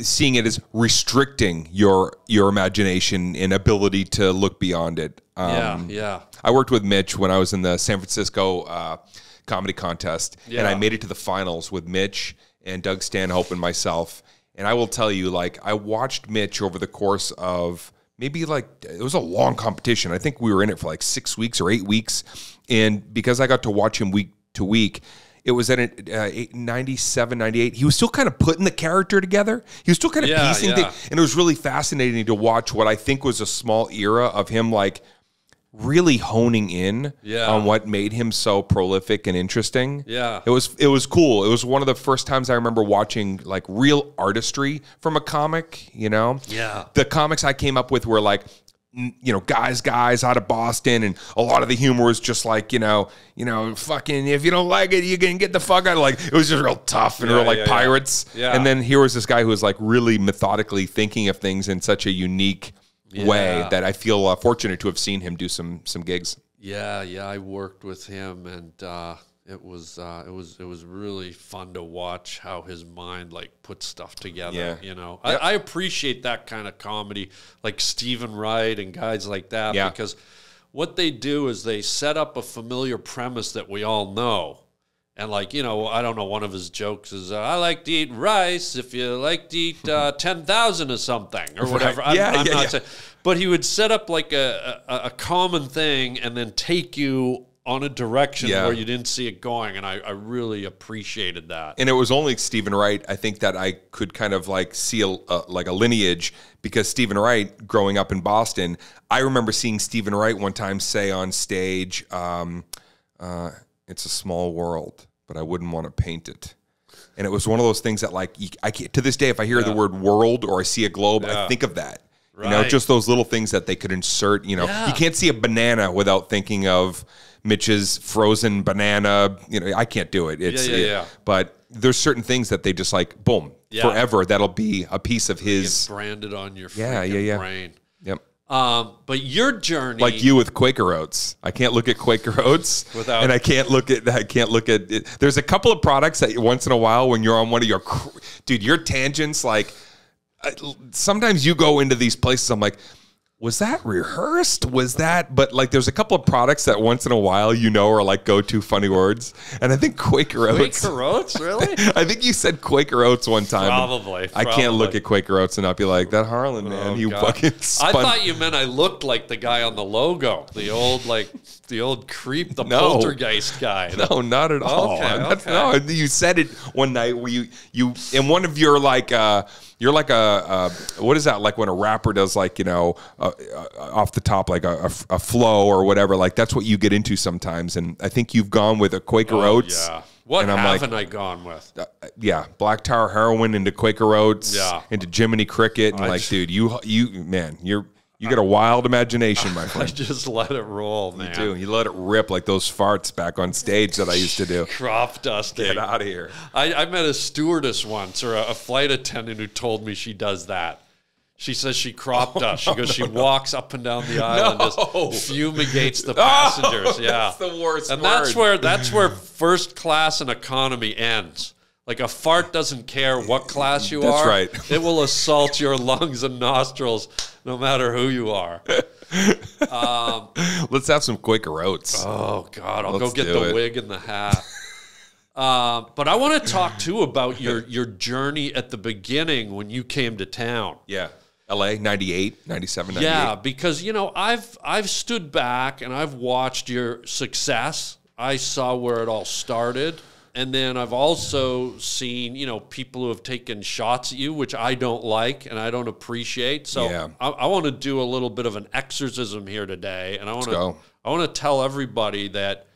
Speaker 4: seeing it as restricting your imagination and ability to look beyond it.
Speaker 3: Yeah.
Speaker 4: I worked with Mitch when I was in the San Francisco comedy contest, and I made it to the finals with Mitch and Doug Stanhope and myself. And I will tell you, like, I watched Mitch over the course of maybe like, it was a long competition. I think we were in it for like 6 weeks or 8 weeks. And because I got to watch him week to week, it was at 97, 98. He was still kind of putting the character together. He was still kind of piecing things. And it was really fascinating to watch what I think was a small era of him, like, really honing in on what made him so prolific and interesting.
Speaker 3: Yeah.
Speaker 4: It was cool. It was one of the first times I remember watching, like, real artistry from a comic,
Speaker 3: Yeah.
Speaker 4: The comics I came up with were, like, guys out of Boston, and a lot of the humor was just like, fucking, if you don't like it, you can get the fuck out. Like, it was just real tough and real like pirates.
Speaker 3: Yeah.
Speaker 4: And then here was this guy who was like really methodically thinking of things in such a unique way that I feel fortunate to have seen him do some gigs. Yeah,
Speaker 3: I worked with him, and it was really fun to watch how his mind like put stuff together.
Speaker 4: Yeah.
Speaker 3: I appreciate that kind of comedy, like Stephen Wright and guys like that, because what they do is they set up a familiar premise that we all know. And like, I don't know, one of his jokes is, I like to eat rice if you like to eat 10,000 or something or whatever.
Speaker 4: Right.
Speaker 3: I'm not saying, but he would set up like a common thing and then take you on a direction where you didn't see it going, and I really appreciated that.
Speaker 4: And it was only Stephen Wright, I think, that I could kind of like see like a lineage, because Stephen Wright, growing up in Boston, I remember seeing Stephen Wright one time say on stage, "It's a small world, but I wouldn't want to paint it." And it was one of those things that, like, I can't, to this day, if I hear the word world or I see a globe, I think of that. Right. Just those little things that they could insert. You can't see a banana without thinking of Mitch's frozen banana. I can't do it. But there's certain things that they just like, boom, forever. That'll be a piece of his.
Speaker 3: Branded on your freaking brain.
Speaker 4: Yep.
Speaker 3: But your journey,
Speaker 4: like you with Quaker Oats, I can't look at Quaker Oats without, and I can't look at it. There's a couple of products that once in a while, when you're on one of your tangents, like sometimes you go into these places, I'm like, was that rehearsed? Was that? But like, there's a couple of products that once in a while, are like go-to funny words. And I think Quaker Oats.
Speaker 3: Quaker Oats, really?
Speaker 4: I think you said Quaker Oats one time.
Speaker 3: Probably.
Speaker 4: I can't look at Quaker Oats and not be like, that Harland man, fucking spun.
Speaker 3: I thought you meant I looked like the guy on the logo, the old creep, the poltergeist guy.
Speaker 4: No, not at all.
Speaker 3: Okay.
Speaker 4: No, you said it one night where you in one of your like you're like what is that, like when a rapper does like off the top like a flow or whatever, like that's what you get into sometimes, and I think you've gone with a Quaker Oats.
Speaker 3: What haven't I gone with?
Speaker 4: Black Tar Heroin into Quaker Oats, into Jiminy Cricket, and dude, you got a wild imagination, my friend.
Speaker 3: I just let it roll, man.
Speaker 4: You do. You let it rip like those farts back on stage that I used to do.
Speaker 3: Crop dusting.
Speaker 4: Get out of here.
Speaker 3: I met a stewardess once, or a flight attendant, who told me she does that. She says she crop dusts. She goes, she walks up and down the aisle and just fumigates the passengers.
Speaker 4: That's the worst
Speaker 3: and
Speaker 4: word.
Speaker 3: that's where first class and economy ends. Like, a fart doesn't care what class you are.
Speaker 4: That's right.
Speaker 3: It will assault your lungs and nostrils no matter who you are.
Speaker 4: Let's have some Quaker Oats.
Speaker 3: Oh, God. I'll go get the wig and the hat. But I want to talk, too, about your journey at the beginning when you came to town.
Speaker 4: Yeah. LA, 98, 97, 98.
Speaker 3: Yeah, because, I've stood back and I've watched your success. I saw where it all started. And then I've also seen, people who have taken shots at you, which I don't like and I don't appreciate. So I want to do a little bit of an exorcism here today. And I want to tell everybody that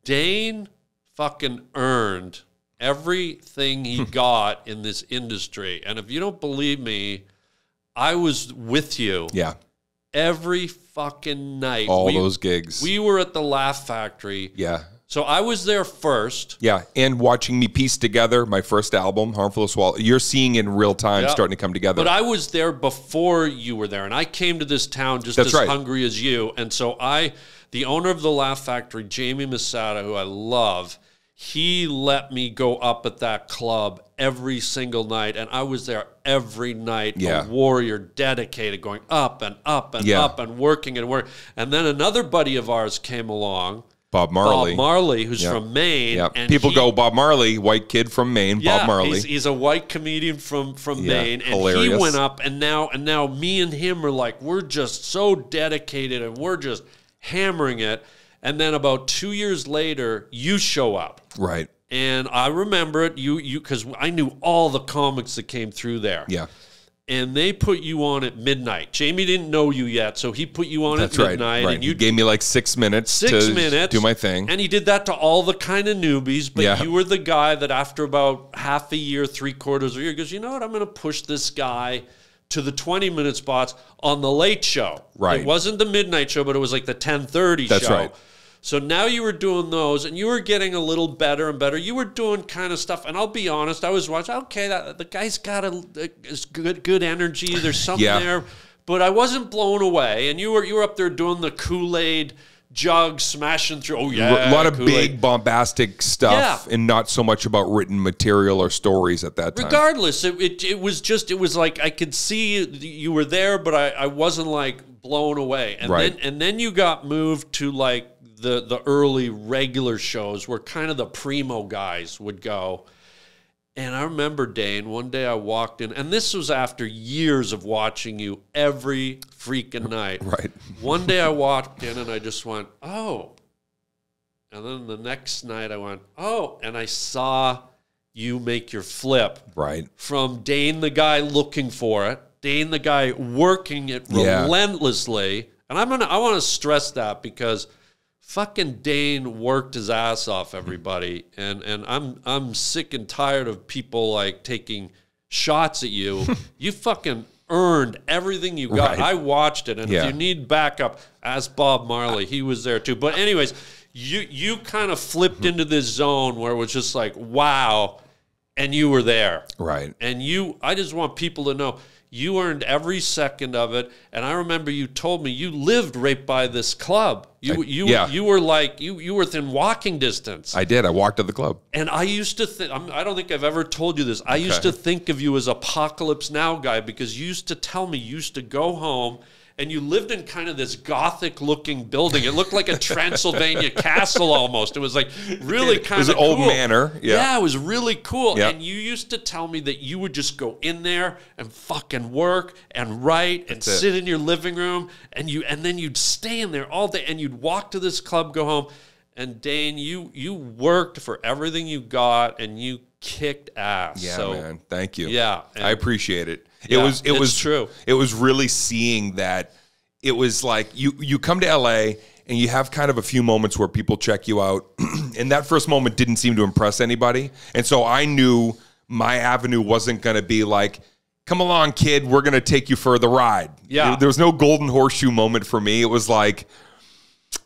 Speaker 3: Dane fucking earned everything he got in this industry. And if you don't believe me, I was with you.
Speaker 4: Yeah.
Speaker 3: Every fucking night.
Speaker 4: All those gigs.
Speaker 3: We were at the Laugh Factory.
Speaker 4: Yeah.
Speaker 3: So I was there first.
Speaker 4: Yeah, and watching me piece together my first album, Harmful as Swallow. You're seeing in real time starting to come together.
Speaker 3: But I was there before you were there, and I came to this town just as hungry as you. And so the owner of the Laugh Factory, Jamie Masada, who I love, he let me go up at that club every single night, and I was there every night, a warrior, dedicated, going up and up and up and working and working. And then another buddy of ours came along, Bob Marley, who's from Maine.
Speaker 4: Yep. And people go, Bob Marley, white kid from Maine, Bob Marley.
Speaker 3: He's a white comedian from Maine. And hilarious. He went up, and now me and him are like, we're just so dedicated, and we're just hammering it. And then about 2 years later, you show up.
Speaker 4: Right.
Speaker 3: And I remember it, you because I knew all the comics that came through there.
Speaker 4: Yeah.
Speaker 3: And they put you on at midnight. Jamie didn't know you yet, so he put you on at midnight.
Speaker 4: Right.
Speaker 3: And
Speaker 4: you gave me like 6 minutes to do my thing.
Speaker 3: And he did that to all the kind of newbies, but you were the guy that after about half a year, 3/4 of a year, goes, you know what, I'm going to push this guy to the 20-minute spots on the late show.
Speaker 4: Right.
Speaker 3: It wasn't the midnight show, but it was like the 10:30 show.
Speaker 4: That's right.
Speaker 3: So now you were doing those, and you were getting a little better and better. You were doing kind of stuff, and I'll be honest, I was watching. Okay, the guy's got a good energy. There's something there, but I wasn't blown away. And you were up there doing the Kool-Aid jug smashing through. Oh yeah,
Speaker 4: a lot of
Speaker 3: Kool-Aid.
Speaker 4: big bombastic stuff, and not so much about written material or stories at that time.
Speaker 3: Regardless, it was like I could see you were there, but I wasn't like blown away. And then you got moved to like the early regular shows where kind of the primo guys would go. And I remember, Dane, one day I walked in, and this was after years of watching you every freaking night.
Speaker 4: Right.
Speaker 3: One day I walked in and I just went, oh. And then the next night I went, oh. And I saw you make your flip.
Speaker 4: Right.
Speaker 3: From Dane the guy looking for it, Dane the guy working it relentlessly. And I want to stress that because fucking Dane worked his ass off, everybody, and I'm sick and tired of people like taking shots at you. You fucking earned everything you got.
Speaker 4: Right.
Speaker 3: I watched it, and if you need backup, ask Bob Marley. He was there too. But anyways, you kind of flipped into this zone where it was just like, wow, and you were there.
Speaker 4: Right.
Speaker 3: And I just want people to know, you earned every second of it, and I remember you told me you lived right by this club. You were like you were within walking distance.
Speaker 4: I did. I walked to the club,
Speaker 3: and I used to think. I don't think I've ever told you this. I used to think of you as Apocalypse Now guy because you used to tell me you used to go home. And you lived in kind of this Gothic-looking building. It looked like a Transylvania castle almost. It was like really kind of cool.
Speaker 4: It was an old manor.
Speaker 3: Yeah, it was really cool.
Speaker 4: Yeah.
Speaker 3: And you used to tell me that you would just go in there and fucking work and write and sit in your living room. And then you'd stay in there all day. And you'd walk to this club, go home. And Dane, you worked for everything you got, and you kicked ass.
Speaker 4: Yeah,
Speaker 3: so,
Speaker 4: man. Thank you.
Speaker 3: Yeah.
Speaker 4: I appreciate it.
Speaker 3: Yeah,
Speaker 4: it was
Speaker 3: true.
Speaker 4: It was really seeing that. It was like you come to LA and you have kind of a few moments where people check you out, and that first moment didn't seem to impress anybody. And so I knew my avenue wasn't going to be like, come along, kid, we're going to take you for the ride.
Speaker 3: Yeah.
Speaker 4: There was no golden horseshoe moment for me. It was like,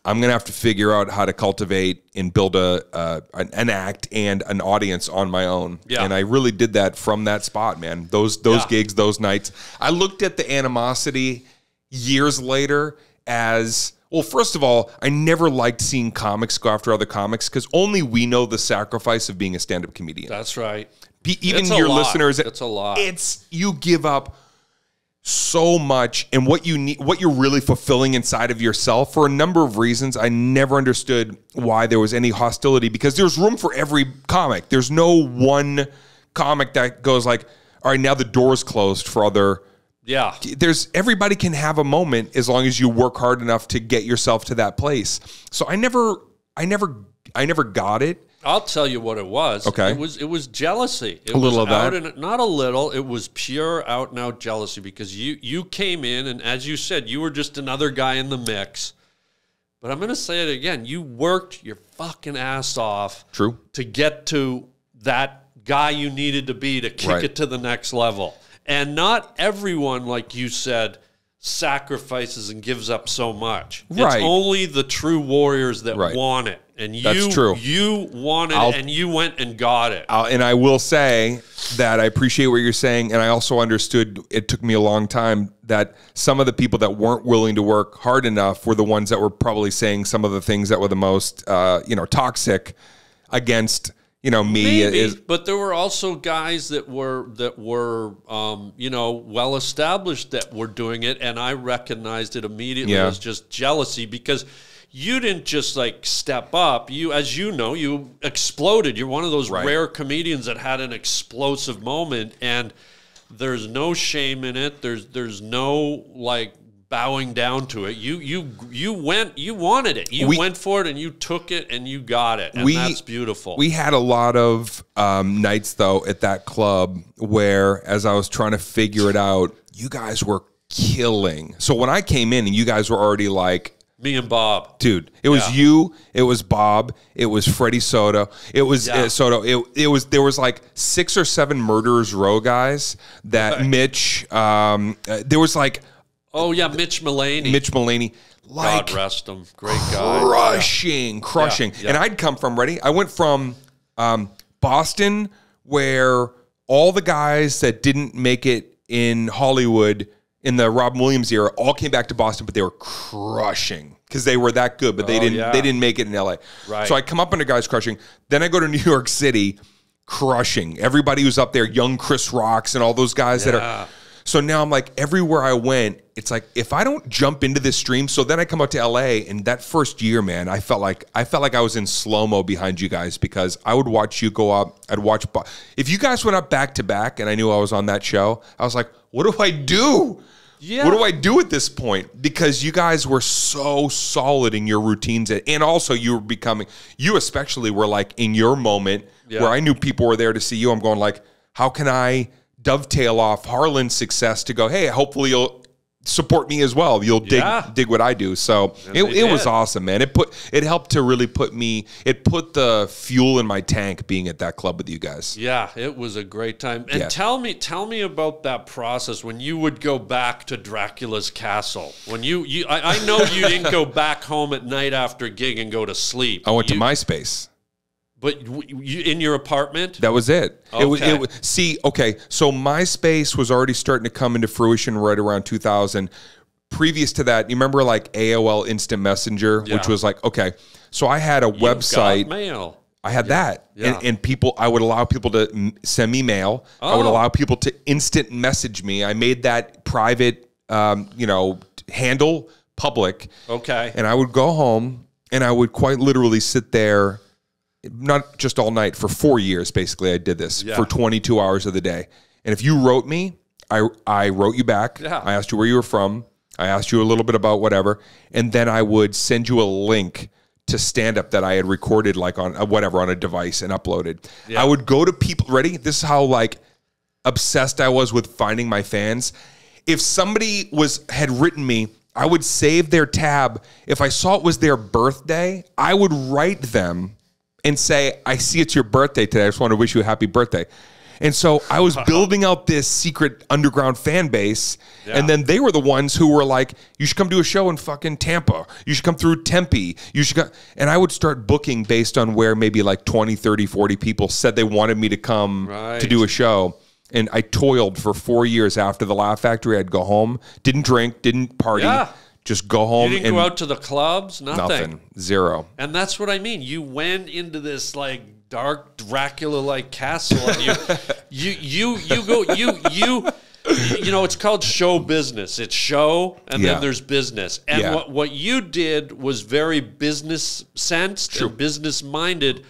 Speaker 4: I'm going to have to figure out how to cultivate and build an act and an audience on my own.
Speaker 3: Yeah.
Speaker 4: And I really did that from that spot, man. Those gigs, those nights. I looked at the animosity years later as, well, first of all, I never liked seeing comics go after other comics because only we know the sacrifice of being a stand-up comedian.
Speaker 3: That's right.
Speaker 4: Even your listeners,
Speaker 3: it's a lot.
Speaker 4: You give up so much, and what you need, what you're really fulfilling inside of yourself for a number of reasons. I never understood why there was any hostility because there's room for every comic. There's no one comic that goes like, all right, now the door's closed for other.
Speaker 3: Yeah.
Speaker 4: Everybody can have a moment as long as you work hard enough to get yourself to that place. So I never got it.
Speaker 3: I'll tell you what it was.
Speaker 4: Okay.
Speaker 3: It was jealousy. It
Speaker 4: a little
Speaker 3: was
Speaker 4: of that.
Speaker 3: Not a little. It was pure out and out jealousy because you came in, and as you said, you were just another guy in the mix. But I'm going to say it again. You worked your fucking ass off.
Speaker 4: True.
Speaker 3: To get to that guy you needed to be to kick it to the next level. And not everyone, like you said, sacrifices and gives up so much.
Speaker 4: Right.
Speaker 3: It's only the true warriors that want it. And
Speaker 4: That's true.
Speaker 3: You wanted it, and you went and got it.
Speaker 4: And I will say that I appreciate what you're saying, and I also understood it took me a long time that some of the people that weren't willing to work hard enough were the ones that were probably saying some of the things that were the most, toxic against, me.
Speaker 3: Maybe, but there were also guys that were well established that were doing it, and I recognized it immediately as just jealousy because you didn't just like step up. You exploded. You're one of those rare comedians that had an explosive moment, and there's no shame in it. There's no like bowing down to it. You wanted it. You went for it, and you took it, and you got it, and that's beautiful.
Speaker 4: We had a lot of nights though at that club where, as I was trying to figure it out, you guys were killing. So when I came in, and you guys were already like
Speaker 3: Me and Bob.
Speaker 4: Dude, it was you, it was Bob, it was Freddie Soto, it was Soto. There was like 6 or 7 Murderers Row guys that Mitch, there was like...
Speaker 3: Oh, yeah, Mitch Mullaney.
Speaker 4: Like,
Speaker 3: God rest him. Great guy.
Speaker 4: Crushing. And I'd come from, I went from Boston, where all the guys that didn't make it in Hollywood in the Robin Williams era all came back to Boston, but they were crushing because they were that good, but they didn't make it in LA.
Speaker 3: Right.
Speaker 4: So I come up under guys crushing. Then I go to New York City, crushing. Everybody who's up there, young Chris Rocks and all those guys that are. So now I'm like, everywhere I went, it's like, if I don't jump into this stream, so then I come out to LA, and that first year, man, I felt like I was in slow-mo behind you guys, because I would watch you go up. I'd watch, if you guys went up back to back and I knew I was on that show, I was like, what do I do? Yeah. What do I do at this point? Because you guys were so solid in your routines, and also you especially were like in your moment where I knew people were there to see you. I'm going like, how can I dovetail off Harland's success to go, hey, hopefully you'll support me as well. You'll dig what I do. So it was awesome, man. It helped to really put the fuel in my tank being at that club with you guys. Yeah, it was a great time. And tell me about that process when you would go back to Dracula's castle. When I know you didn't go back home at night after a gig and go to sleep. I went to MySpace. But you in your apartment? That was it. Okay. So MySpace was already starting to come into fruition right around 2000. Previous to that, you remember like AOL Instant Messenger, which was like, okay. So I had a website. Got mail. I had that. Yeah. And I would allow people to send me mail. I would allow people to instant message me. I made that private, handle public. Okay. And I would go home and I would quite literally sit there, not just all night, for 4 years, basically. I did this for 22 hours of the day. And if you wrote me, I wrote you back. Yeah. I asked you where you were from. I asked you a little bit about whatever. And then I would send you a link to stand-up that I had recorded like on on a device and uploaded. Yeah. I would go to people, ready? This is how like obsessed I was with finding my fans. If somebody had written me, I would save their tab. If I saw it was their birthday, I would write them and say, I see it's your birthday today. I just want to wish you a happy birthday. And so I was building out this secret underground fan base. Yeah. And then they were the ones who were like, you should come do a show in fucking Tampa. You should come through Tempe. You should go. And I would start booking based on where maybe like 20, 30, 40 people said they wanted me to come to do a show. And I toiled for 4 years after the Laugh Factory. I'd go home, didn't drink, didn't party. Yeah. Just go home. You didn't go out to the clubs? Nothing. Zero. And that's what I mean. You went into this like dark Dracula-like castle, and it's called show business. It's show, and then there's business. And what you did was very business sensed and business minded.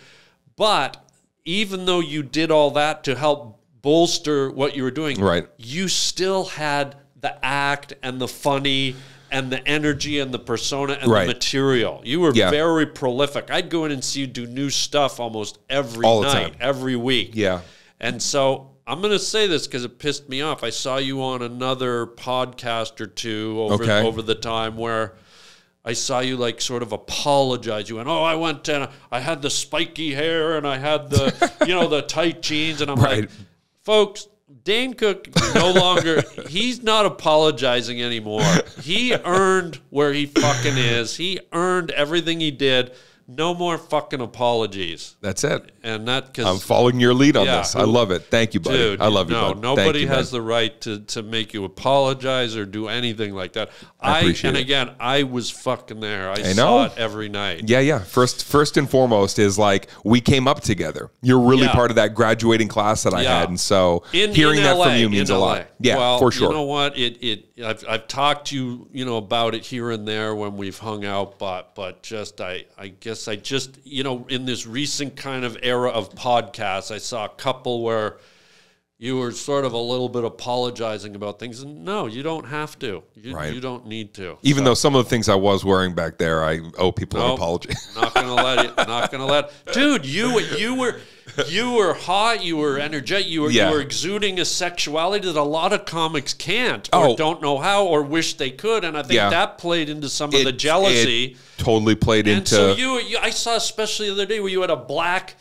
Speaker 4: But even though you did all that to help bolster what you were doing, you still had the act and the funny and the energy and the persona and the material. You were very prolific. I'd go in and see you do new stuff almost every night, every week. Yeah. And so I'm going to say this because it pissed me off. I saw you on another podcast or two over the time where I saw you like sort of apologize. You went, I went and I had the spiky hair and I had the, the tight jeans. And I'm like, folks, Dane Cook no longer, he's not apologizing anymore. He earned where he fucking is. He earned everything he did. No more fucking apologies. That's it. And that because I'm following your lead on this. I love it. Thank you, buddy. Dude, I love you. Bud. Nobody has the right to make you apologize or do anything like that. I appreciate it. Again, I was fucking there. I saw it every night. Yeah. First and foremost is like we came up together. You're really part of that graduating class that I had, and so hearing that from you means a lot. Yeah, well, for sure. You know what? I've talked to you, about it here and there when we've hung out, but just I guess I just, in this recent kind of era of podcasts, I saw a couple where
Speaker 3: you were sort of a little bit apologizing about things. And no, you don't have to. You don't need to.
Speaker 4: Even though some of the things I was wearing back there, I owe people an apology.
Speaker 3: Not gonna let you. Not gonna let. Dude, you were hot. You were energetic. You were exuding a sexuality that a lot of comics can't, or don't know how, or wish they could. And I think that played into some of the jealousy.
Speaker 4: It totally played into.
Speaker 3: So I saw, especially the other day, where you had a black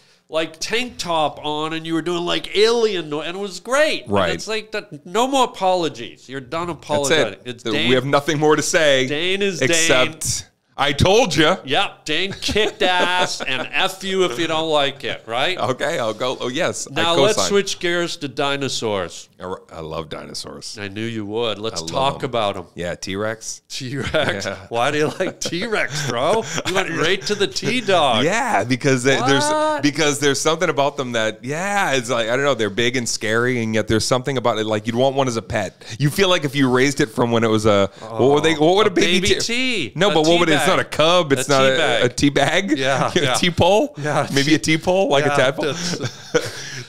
Speaker 3: tank top on and you were doing like alien noise, and it was great.
Speaker 4: Right.
Speaker 3: And it's like that. No more apologies. You're done apologizing.
Speaker 4: That's it. We have nothing more to say.
Speaker 3: Dane is
Speaker 4: except
Speaker 3: Dane.
Speaker 4: I told you.
Speaker 3: Yep, Dane kicked ass, and F you if you don't like it, right?
Speaker 4: Okay, I'll go. Oh, yes.
Speaker 3: Now let's switch gears to dinosaurs.
Speaker 4: I love dinosaurs.
Speaker 3: I knew you would. Let's talk about them.
Speaker 4: Yeah, T-Rex.
Speaker 3: T-Rex? Yeah. Why do you like T-Rex, bro? You went right to the T-Dog.
Speaker 4: Yeah, because there's something about them that, it's like, I don't know, they're big and scary, and yet there's something about it, like you'd want one as a pet. You feel like if you raised it from when it was what would a baby T? No, but what would it? It's not a cub. It's not a tea bag.
Speaker 3: Yeah.
Speaker 4: A tea pole.
Speaker 3: Yeah.
Speaker 4: Maybe a tea pole, like a tadpole.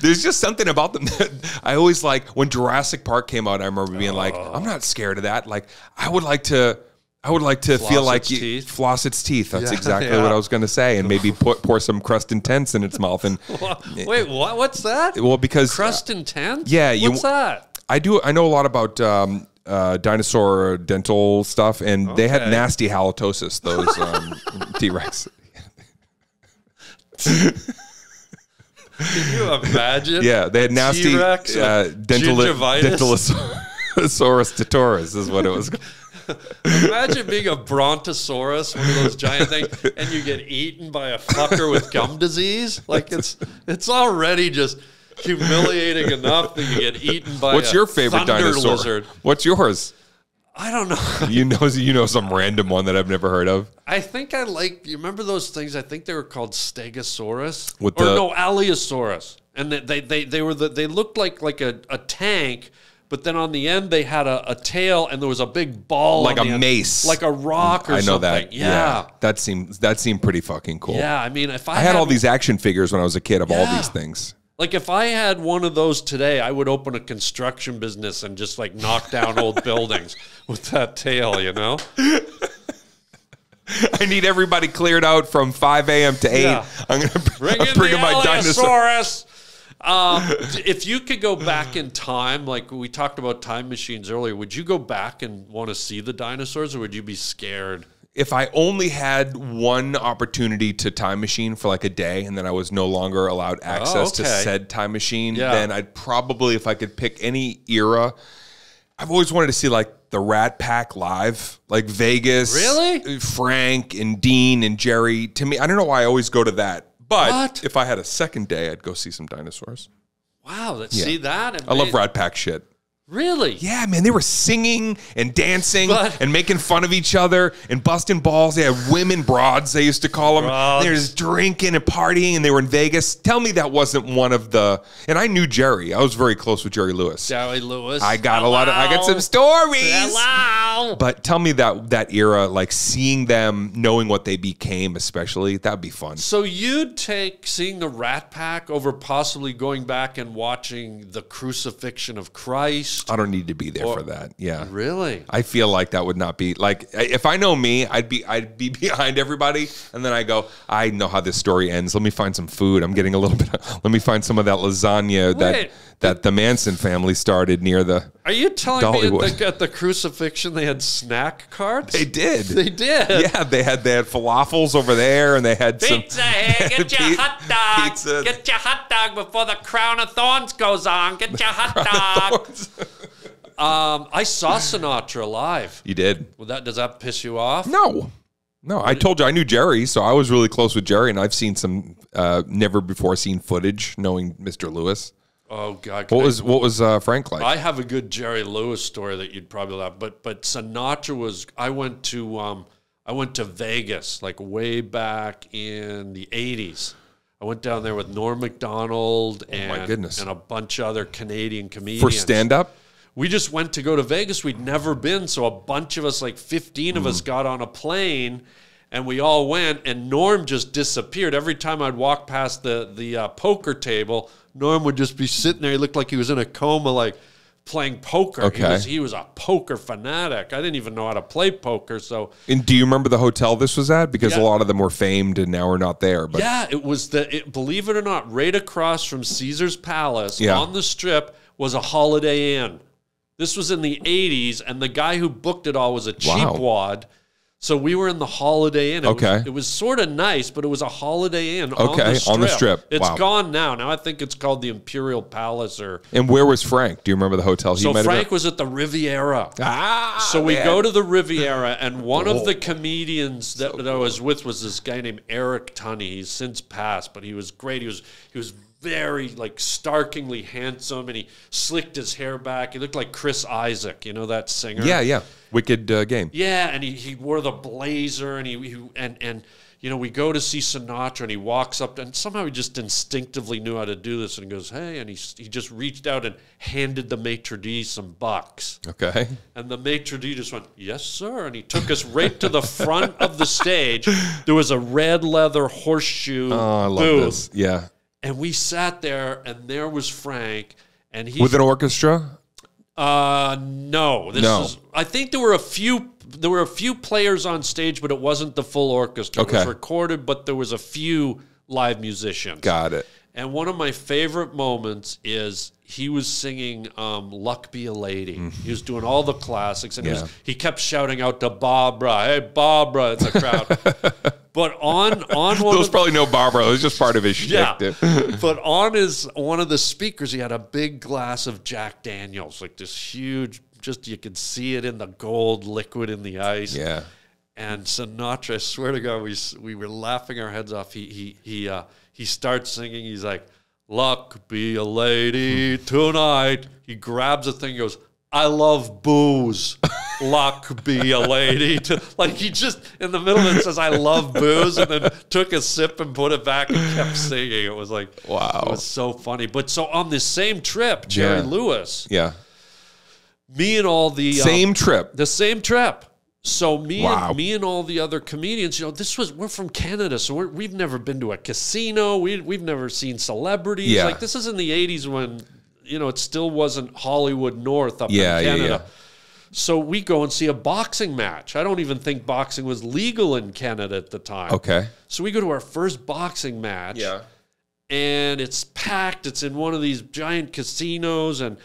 Speaker 4: There's just something about them that I always like. When Jurassic Park came out, I remember being like, I'm not scared of that. Like, I would like to feel like floss its teeth. That's exactly what I was going to say, and maybe pour some crust intense in its mouth. And
Speaker 3: wait, what? What's that?
Speaker 4: Well, because
Speaker 3: crust intense.
Speaker 4: Yeah,
Speaker 3: what's that?
Speaker 4: I know a lot about dinosaur dental stuff, and they had nasty halitosis. Those T-Rex.
Speaker 3: Can you imagine?
Speaker 4: Yeah, they had nasty Dentalosaurus titoris is what it was.
Speaker 3: Imagine being a brontosaurus, one of those giant things, and you get eaten by a fucker with gum disease. Like it's already just humiliating enough that you get eaten by
Speaker 4: What's your favorite dinosaur?
Speaker 3: Lizard.
Speaker 4: What's yours?
Speaker 3: I don't know.
Speaker 4: You know some random one that I've never heard of.
Speaker 3: I think I like. You remember those things? I think they were called Stegosaurus Allosaurus, and they looked like a tank, but then on the end they had a tail, and there was a big ball,
Speaker 4: like
Speaker 3: on
Speaker 4: a
Speaker 3: the
Speaker 4: mace,
Speaker 3: end, like a rock or something.
Speaker 4: I know that. Yeah, that seemed pretty fucking cool.
Speaker 3: Yeah, I mean, if I
Speaker 4: had all these action figures when I was a kid of all these things.
Speaker 3: Like if I had one of those today, I would open a construction business and just like knock down old buildings with that tail, you know?
Speaker 4: I need everybody cleared out from 5 a.m. to 8.
Speaker 3: Yeah.
Speaker 4: I'm going to bring in
Speaker 3: my Dinosaurus. If you could go back in time, like we talked about time machines earlier, would you go back and want to see the dinosaurs, or would you be scared?
Speaker 4: If I only had one opportunity to time machine for like a day, and then I was no longer allowed access to said time machine, then I'd probably, if I could pick any era, I've always wanted to see like the Rat Pack live, like Vegas,
Speaker 3: really,
Speaker 4: Frank and Dean and Jerry. To me, I don't know why I always go to that, but if I had a second day, I'd go see some dinosaurs.
Speaker 3: Wow, see that?
Speaker 4: I love Rat Pack shit.
Speaker 3: Really?
Speaker 4: Yeah, man. They were singing and dancing and making fun of each other and busting balls. They had women broads, they used to call them. They were just drinking and partying, and they were in Vegas. Tell me that wasn't one of the... And I knew Jerry. I was very close with Jerry Lewis.
Speaker 3: Jerry Lewis.
Speaker 4: I got I got some stories.
Speaker 3: Hello.
Speaker 4: But tell me that era, like seeing them, knowing what they became especially, that'd be fun.
Speaker 3: So you'd take seeing the Rat Pack over possibly going back and watching the Crucifixion of Christ?
Speaker 4: I don't need to be there for that. Yeah.
Speaker 3: Really?
Speaker 4: I feel like that would not be like, if I know me, I'd be behind everybody, and then I go, I know how this story ends. Let me find some food. I'm getting a little bit let me find some of that lasagna that the Manson family started near the
Speaker 3: Are you telling me at the crucifixion they had snack carts?
Speaker 4: They did.
Speaker 3: They did.
Speaker 4: Yeah, they had falafels over there, and they had
Speaker 3: pizza. Get your hot dog. Pizza. Get your hot dog before the crown of thorns goes on. Get your hot dog. I saw Sinatra live.
Speaker 4: You did?
Speaker 3: Well, does that piss you off?
Speaker 4: No. I told you I knew Jerry, so I was really close with Jerry, and I've seen some never before seen footage knowing Mr. Lewis.
Speaker 3: Oh God!
Speaker 4: What was Frank like?
Speaker 3: I have a good Jerry Lewis story that you'd probably love, but Sinatra was. I went to Vegas like way back in the '80s. I went down there with Norm Macdonald and a bunch of other Canadian comedians
Speaker 4: for stand up.
Speaker 3: We just went to go to Vegas. We'd never been, so a bunch of us, like 15 of us, got on a plane. And we all went, and Norm just disappeared. Every time I'd walk past the poker table, Norm would just be sitting there. He looked like he was in a coma, like playing poker.
Speaker 4: Okay.
Speaker 3: He was a poker fanatic. I didn't even know how to play poker. So,
Speaker 4: And do you remember the hotel this was at? Because
Speaker 3: Yeah.
Speaker 4: a lot of them were famed and now are not there. But
Speaker 3: yeah, it was believe it or not, right across from Caesar's Palace
Speaker 4: Yeah.
Speaker 3: on the Strip was a Holiday Inn. This was in the 80s, and the guy who booked it all was a cheapwad. So we were in the Holiday Inn. It was sort of nice, but it was a Holiday Inn on the Strip.
Speaker 4: on the Strip.
Speaker 3: It's
Speaker 4: Wow.
Speaker 3: gone now. Now I think it's called the Imperial Palace.
Speaker 4: And where was Frank? Do you remember the hotel he
Speaker 3: So
Speaker 4: met
Speaker 3: Frank was at the Riviera. So we go to the Riviera, and one of the comedians that I was with was this guy named Eric Tunney. He's since passed, but he was great. He was very, like, starkingly handsome, and he slicked his hair back. He looked like Chris Isaac, you know, that singer.
Speaker 4: Yeah. Wicked Game.
Speaker 3: Yeah, and he wore the blazer, and and you know, we go to see Sinatra, and he walks up, and somehow he just instinctively knew how to do this, and he goes, hey, and he just reached out and handed the maitre d' some bucks.
Speaker 4: Okay.
Speaker 3: And the maitre d' just went, yes, sir, and he took us right to the front of the stage. There was a red leather horseshoe
Speaker 4: Oh, I love
Speaker 3: booth.
Speaker 4: this. Yeah.
Speaker 3: And we sat there, and there was Frank, and he
Speaker 4: With an orchestra?
Speaker 3: no. I think there were a few players on stage, but it wasn't the full orchestra.
Speaker 4: Okay.
Speaker 3: It was recorded, but there was a few live musicians.
Speaker 4: Got it.
Speaker 3: And one of my favorite moments is he was singing Luck Be a Lady. He was doing all the classics, and he kept shouting out to Barbara, hey, Barbara, in the crowd. But on one
Speaker 4: There was probably no Barbara. It was just part of his shtick.
Speaker 3: yeah,
Speaker 4: dude.
Speaker 3: but on one of the speakers, he had a big glass of Jack Daniels, like this huge, just you could see it in the gold liquid in the ice.
Speaker 4: Yeah.
Speaker 3: And Sinatra, I swear to God, we were laughing our heads off. He starts singing. He's like, "Luck be a lady tonight." He grabs a thing, goes, "I love booze." Luck be a lady. Like, he just, in the middle of it, says, "I love booze," and then took a sip and put it back and kept singing. It was like,
Speaker 4: wow.
Speaker 3: It was so funny. But so on this same trip, Jerry Lewis,
Speaker 4: Yeah.
Speaker 3: me and all the...
Speaker 4: Same trip.
Speaker 3: The same trip. So me and all the other comedians, you know, we're from Canada, so we've never been to a casino. We've never seen celebrities.
Speaker 4: Yeah.
Speaker 3: Like, this is in the 80s when, you know, it still wasn't Hollywood North up in Canada.
Speaker 4: Yeah.
Speaker 3: So we go and see a boxing match. I don't even think boxing was legal in Canada at the time.
Speaker 4: Okay.
Speaker 3: So we go to our first boxing match.
Speaker 4: Yeah.
Speaker 3: And it's packed. It's in one of these giant casinos, and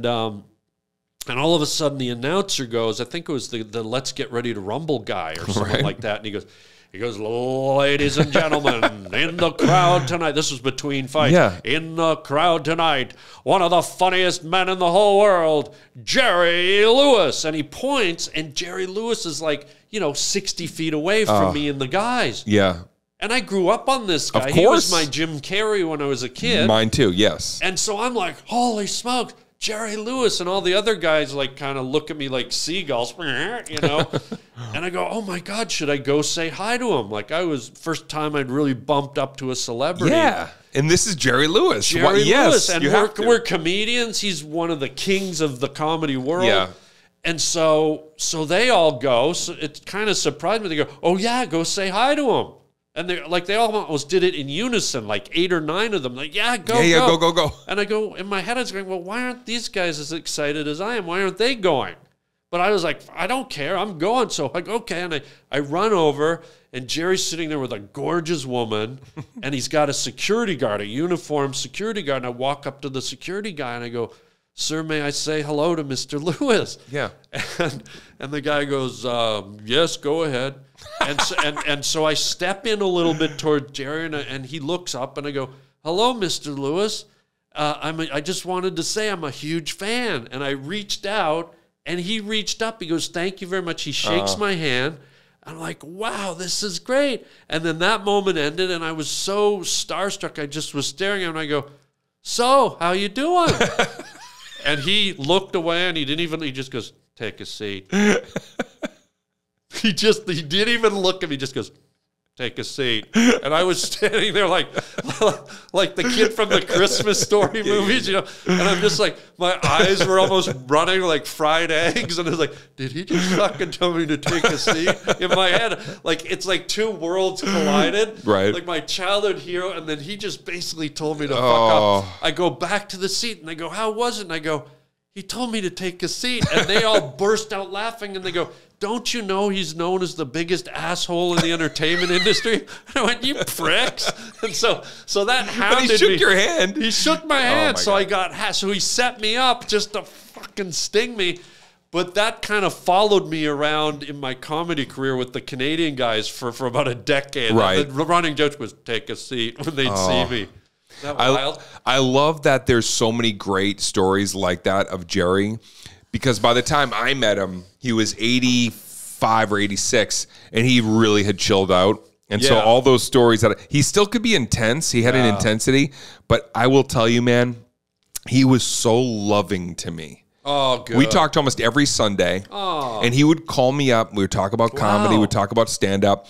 Speaker 3: all of a sudden the announcer goes, I think it was the Let's Get Ready to Rumble guy or something like that, and he goes, "Ladies and gentlemen, in the crowd tonight," this was between fights, "in the crowd tonight, one of the funniest men in the whole world, Jerry Lewis." And he points, and Jerry Lewis is like, 60 feet away from me and the guys.
Speaker 4: Yeah.
Speaker 3: And I grew up on this guy.
Speaker 4: Of course.
Speaker 3: He was my Jim Carrey when I was a kid.
Speaker 4: Mine too, yes.
Speaker 3: And so I'm like, holy smokes, Jerry Lewis. And all the other guys like kind of look at me like seagulls, And I go, oh my God, should I go say hi to him? Like, first time I'd really bumped up to a celebrity.
Speaker 4: Yeah. And this is Jerry Lewis.
Speaker 3: Jerry Lewis. And
Speaker 4: we're
Speaker 3: we're comedians. He's one of the kings of the comedy world.
Speaker 4: Yeah.
Speaker 3: And so they all go. So it kind of surprised me. They go, oh yeah, go say hi to him. And they almost did it in unison, like 8 or 9 of them. Like, yeah, go. And I go, in my head, I was going, well, why aren't these guys as excited as I am? Why aren't they going? But I was like, I don't care. I'm going. So I go, okay. And I run over, and Jerry's sitting there with a gorgeous woman, and he's got a security guard, a uniformed security guard. And I walk up to the security guy, and I go, "Sir, may I say hello to Mr. Lewis?"
Speaker 4: Yeah.
Speaker 3: And the guy goes, "Yes, go ahead." And so I step in a little bit toward Jerry, and he looks up, and I go, "Hello, Mr. Lewis. I just wanted to say I'm a huge fan." And I reached out, and he reached up. He goes, "Thank you very much." He shakes my hand. I'm like, wow, this is great. And then that moment ended, and I was so starstruck. I just was staring at him, and I go, "So, how you doing?" And he looked away, and he just goes, "Take a seat." He didn't even look at me, he just goes, take a seat. And I was standing there like the kid from the Christmas Story movies, you know. And I'm just like, my eyes were almost running like fried eggs. And I was like, did he just fucking tell me to take a seat? In my head, like it's like two worlds collided.
Speaker 4: Right.
Speaker 3: Like my childhood hero, and then he just basically told me to fuck up. I go back to the seat, and they go, how was it? And I go, he told me to take a seat. And they all burst out laughing, and they go, don't you know he's known as the biggest asshole in the entertainment industry? And I went, you pricks. And so that hounded me.
Speaker 4: But he shook your hand.
Speaker 3: He shook my hand. So I got, so he set me up just to fucking sting me. But that kind of followed me around in my comedy career with the Canadian guys for about a decade.
Speaker 4: Right.
Speaker 3: The running joke was take a seat when they'd see me. Is that wild?
Speaker 4: I love that there's so many great stories like that of Jerry, because by the time I met him, he was 85 or 86, and he really had chilled out. And so all those stories that he still could be intense. He had an intensity, but I will tell you, man, he was so loving to me.
Speaker 3: Oh, good.
Speaker 4: We talked almost every Sunday, and he would call me up. We would talk about comedy. We would talk about stand-up.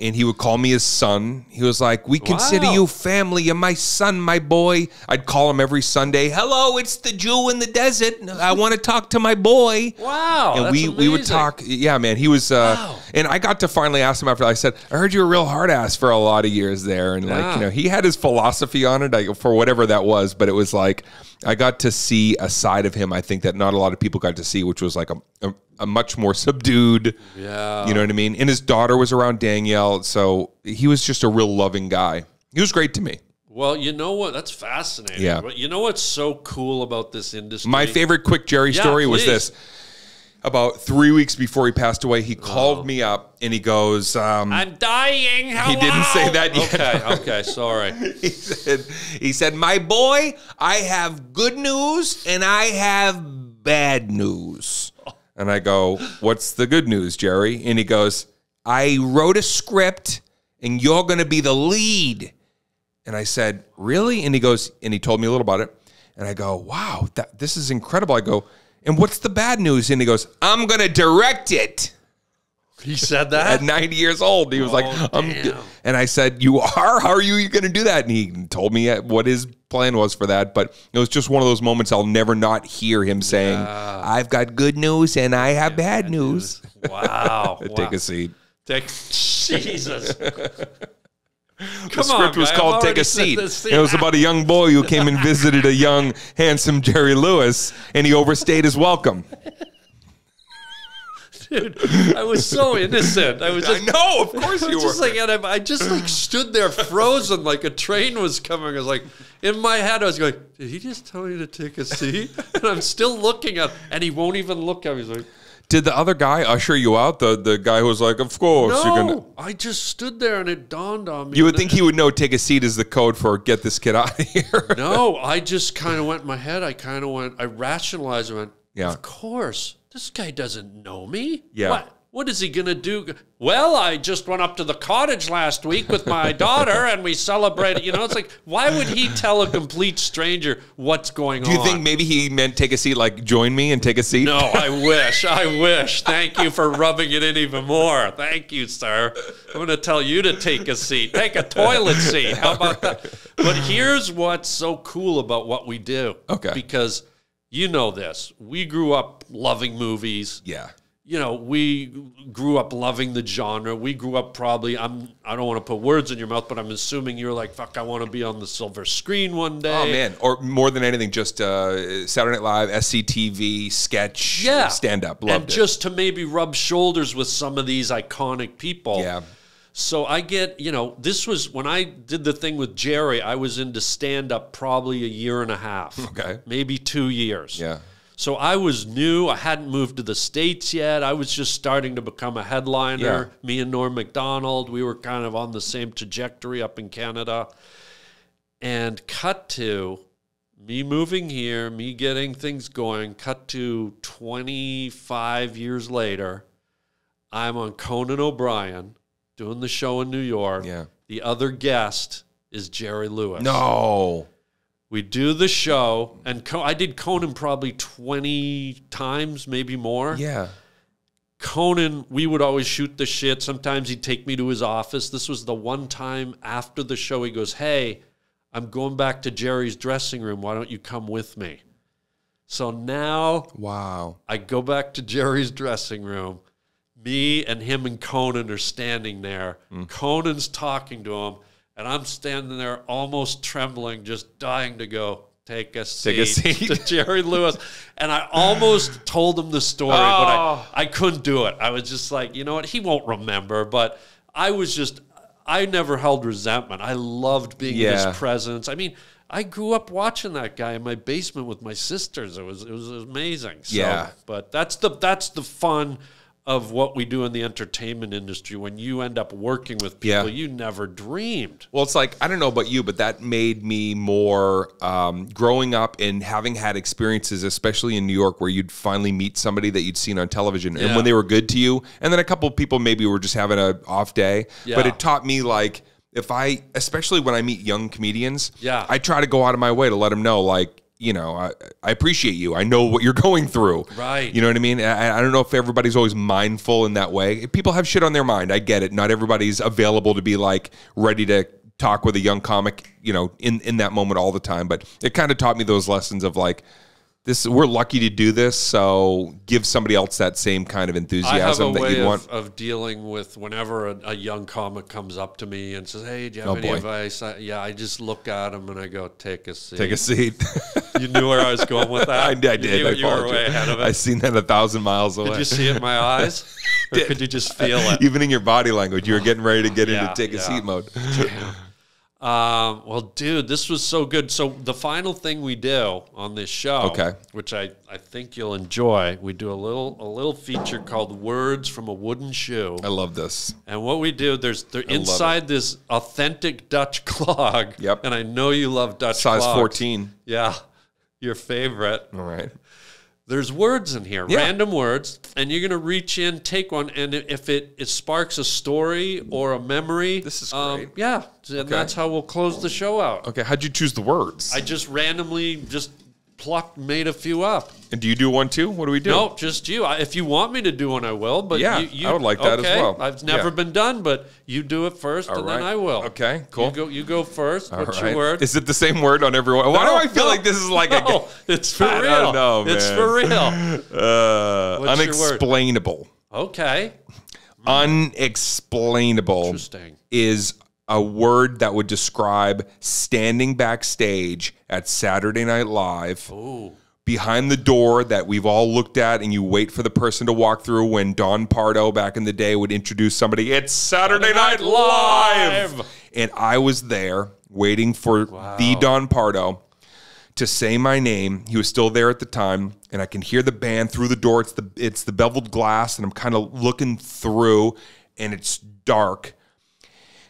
Speaker 4: And he would call me his son. He was like, we consider you family. You're my son, my boy. I'd call him every Sunday. Hello, it's the Jew in the desert. I want to talk to my boy.
Speaker 3: Wow,
Speaker 4: and
Speaker 3: that's
Speaker 4: we would talk. Yeah, man. He was, and I got to finally ask him after I said, I heard you were a real hard ass for a lot of years there. And like, you know, he had his philosophy on it for whatever that was. But it was like, I got to see a side of him, I think, that not a lot of people got to see, which was like a much more subdued, you know what I mean? And his daughter was around Danielle, so he was just a real loving guy. He was great to me.
Speaker 3: Well, you know what? That's fascinating.
Speaker 4: Yeah.
Speaker 3: But you know what's so cool about this industry?
Speaker 4: My favorite quick Jerry story was this. About 3 weeks before he passed away, he called me up and he goes,
Speaker 3: I'm dying. Hello?
Speaker 4: He didn't say that yet.
Speaker 3: Okay, sorry.
Speaker 4: he said, my boy, I have good news and I have bad news. And I go, what's the good news, Jerry? And he goes, I wrote a script and you're going to be the lead. And I said, really? And he goes, and he told me a little about it. And I go, wow, this is incredible. I go, and what's the bad news? And he goes, I'm going to direct it.
Speaker 3: He said that?
Speaker 4: At 90 years old. He was like, and I said, you are? How are you going to do that? And he told me what his plan was for that. But it was just one of those moments I'll never not hear him saying, I've got good news and I have bad news.
Speaker 3: Wow.
Speaker 4: Take a seat.
Speaker 3: Jesus.
Speaker 4: The script was called Take a Seat. It was about a young boy who came and visited a young, handsome Jerry Lewis, and he overstayed his welcome.
Speaker 3: Dude, I was so innocent. I
Speaker 4: know, of course you were.
Speaker 3: I just like stood there frozen like a train was coming. I was like, in my head, I was going, did he just tell me to take a seat? And I'm still looking at, and he won't even look at me. He's like,
Speaker 4: did the other guy usher you out? The guy who was like, of course.
Speaker 3: No,
Speaker 4: you're gonna...
Speaker 3: I just stood there and it dawned on me.
Speaker 4: You would think he would know take a seat is the code for get this kid out of here.
Speaker 3: No, I just kind of went in my head. I rationalized and went, of course. This guy doesn't know me.
Speaker 4: Yeah.
Speaker 3: What is he going to do? Well, I just went up to the cottage last week with my daughter and we celebrated. You know, it's like, why would he tell a complete stranger what's going on?
Speaker 4: Do you think maybe he meant take a seat, like join me and take a seat?
Speaker 3: No, I wish. Thank you for rubbing it in even more. Thank you, sir. I'm going to tell you to take a seat. Take a toilet seat. How about that? But here's what's so cool about what we do. Okay. Because you know this. We grew up loving movies.
Speaker 4: Yeah.
Speaker 3: You know, we grew up loving the genre. We grew up probably, I don't want to put words in your mouth, but I'm assuming you're like, fuck, I want to be on the silver screen one day.
Speaker 4: Oh, man. Or more than anything, just Saturday Night Live, SCTV, sketch, stand-up. Loved
Speaker 3: and just to maybe rub shoulders with some of these iconic people.
Speaker 4: Yeah.
Speaker 3: So I get, you know, this was, when I did the thing with Jerry, I was into stand-up probably a year and a half.
Speaker 4: Okay.
Speaker 3: Maybe 2 years.
Speaker 4: Yeah.
Speaker 3: So I was new. I hadn't moved to the States yet. I was just starting to become a headliner. Yeah. Me and Norm Macdonald, we were kind of on the same trajectory up in Canada. And cut to me moving here, me getting things going, cut to 25 years later, I'm on Conan O'Brien doing the show in New York.
Speaker 4: Yeah.
Speaker 3: The other guest is Jerry Lewis.
Speaker 4: No.
Speaker 3: We do the show, and I did Conan probably 20 times, maybe more.
Speaker 4: Yeah.
Speaker 3: Conan, we would always shoot the shit. Sometimes he'd take me to his office. This was the one time after the show he goes, hey, I'm going back to Jerry's dressing room. Why don't you come with me? So now I go back to Jerry's dressing room. Me and him and Conan are standing there. Conan's talking to him, and I'm standing there almost trembling, just dying to go, take a seat to Jerry Lewis. And I almost told him the story, but I couldn't do it. I was just like, you know what? He won't remember. But I never held resentment. I loved being in his presence. I mean, I grew up watching that guy in my basement with my sisters. It was amazing. So, but that's the fun of what we do in the entertainment industry when you end up working with people you never dreamed.
Speaker 4: Well, it's like, I don't know about you, but that made me more growing up and having had experiences, especially in New York, where you'd finally meet somebody that you'd seen on television and when they were good to you. And then a couple of people maybe were just having an off day. But it taught me, like, especially when I meet young comedians, I try to go out of my way to let them know, like, you know, I appreciate you. I know what you're going through.
Speaker 3: Right.
Speaker 4: You know what I mean? I don't know if everybody's always mindful in that way. People have shit on their mind. I get it. Not everybody's available to be, like, ready to talk with a young comic, you know, in that moment all the time. But it kind of taught me those lessons of, like, we're lucky to do this, so give somebody else that same kind of enthusiasm that you'd want.
Speaker 3: I have a way of dealing with whenever a young comic comes up to me and says, hey, do you have any advice? I just look at him and I go, take a seat.
Speaker 4: Take a seat.
Speaker 3: You knew where I was going with that?
Speaker 4: I did.
Speaker 3: You were way ahead of it.
Speaker 4: I seen that 1,000 miles away.
Speaker 3: Did you see it in my eyes? Or could you just feel it?
Speaker 4: Even in your body language, you were getting ready to get into take a seat mode.
Speaker 3: Well, dude, this was so good. So the final thing we do on this show, which I think you'll enjoy, we do a little feature called Words from a Wooden Shoe.
Speaker 4: I love this.
Speaker 3: And what we do, they're inside this authentic Dutch clog.
Speaker 4: Yep.
Speaker 3: And I know you love Dutch clogs.
Speaker 4: Size 14.
Speaker 3: Yeah, your favorite.
Speaker 4: All right.
Speaker 3: There's words in here, random words, and you're going to reach in, take one, and if it sparks a story or a memory.
Speaker 4: This is great.
Speaker 3: And that's how we'll close the show out.
Speaker 4: Okay, how'd you choose the words?
Speaker 3: I just randomly made a few up.
Speaker 4: And do you do one too? What do we do?
Speaker 3: No, just you. If you want me to do one, I will. But
Speaker 4: I would like that as well.
Speaker 3: I've never been done, but you do it first, then I will.
Speaker 4: Okay, cool.
Speaker 3: You go first. What's your word?
Speaker 4: Is it the same word on every one? Why do I feel like this is like
Speaker 3: it's for real.
Speaker 4: I don't know, man.
Speaker 3: It's for real. What's
Speaker 4: unexplainable.
Speaker 3: Your word? Okay.
Speaker 4: Unexplainable.
Speaker 3: Interesting.
Speaker 4: Is a word that would describe standing backstage at Saturday Night Live.
Speaker 3: Ooh.
Speaker 4: Behind the door that we've all looked at, and you wait for the person to walk through. When Don Pardo back in the day would introduce somebody, it's Saturday Night Live. And I was there waiting for the Don Pardo to say my name. He was still there at the time, and I can hear the band through the door. It's the beveled glass, and I'm kind of looking through, and it's dark.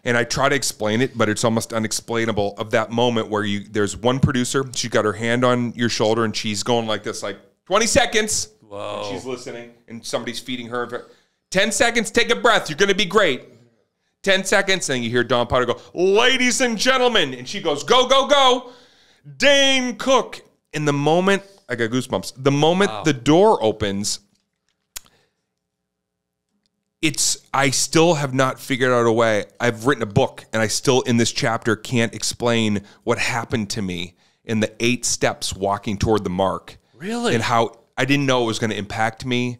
Speaker 4: And I try to explain it, but it's almost unexplainable, of that moment where there's one producer, she's got her hand on your shoulder, and she's going like this, like, 20 seconds.
Speaker 3: Whoa.
Speaker 4: And she's listening, and somebody's feeding her. 10 seconds, take a breath, you're going to be great. 10 seconds, and you hear Don Potter go, ladies and gentlemen. And she goes, go, go, go. Dane Cook. In the moment, I got goosebumps. The moment the door opens, I still have not figured out a way. I've written a book, and I still, in this chapter, can't explain what happened to me in the 8 steps walking toward the mark.
Speaker 3: Really?
Speaker 4: And how I didn't know it was going to impact me.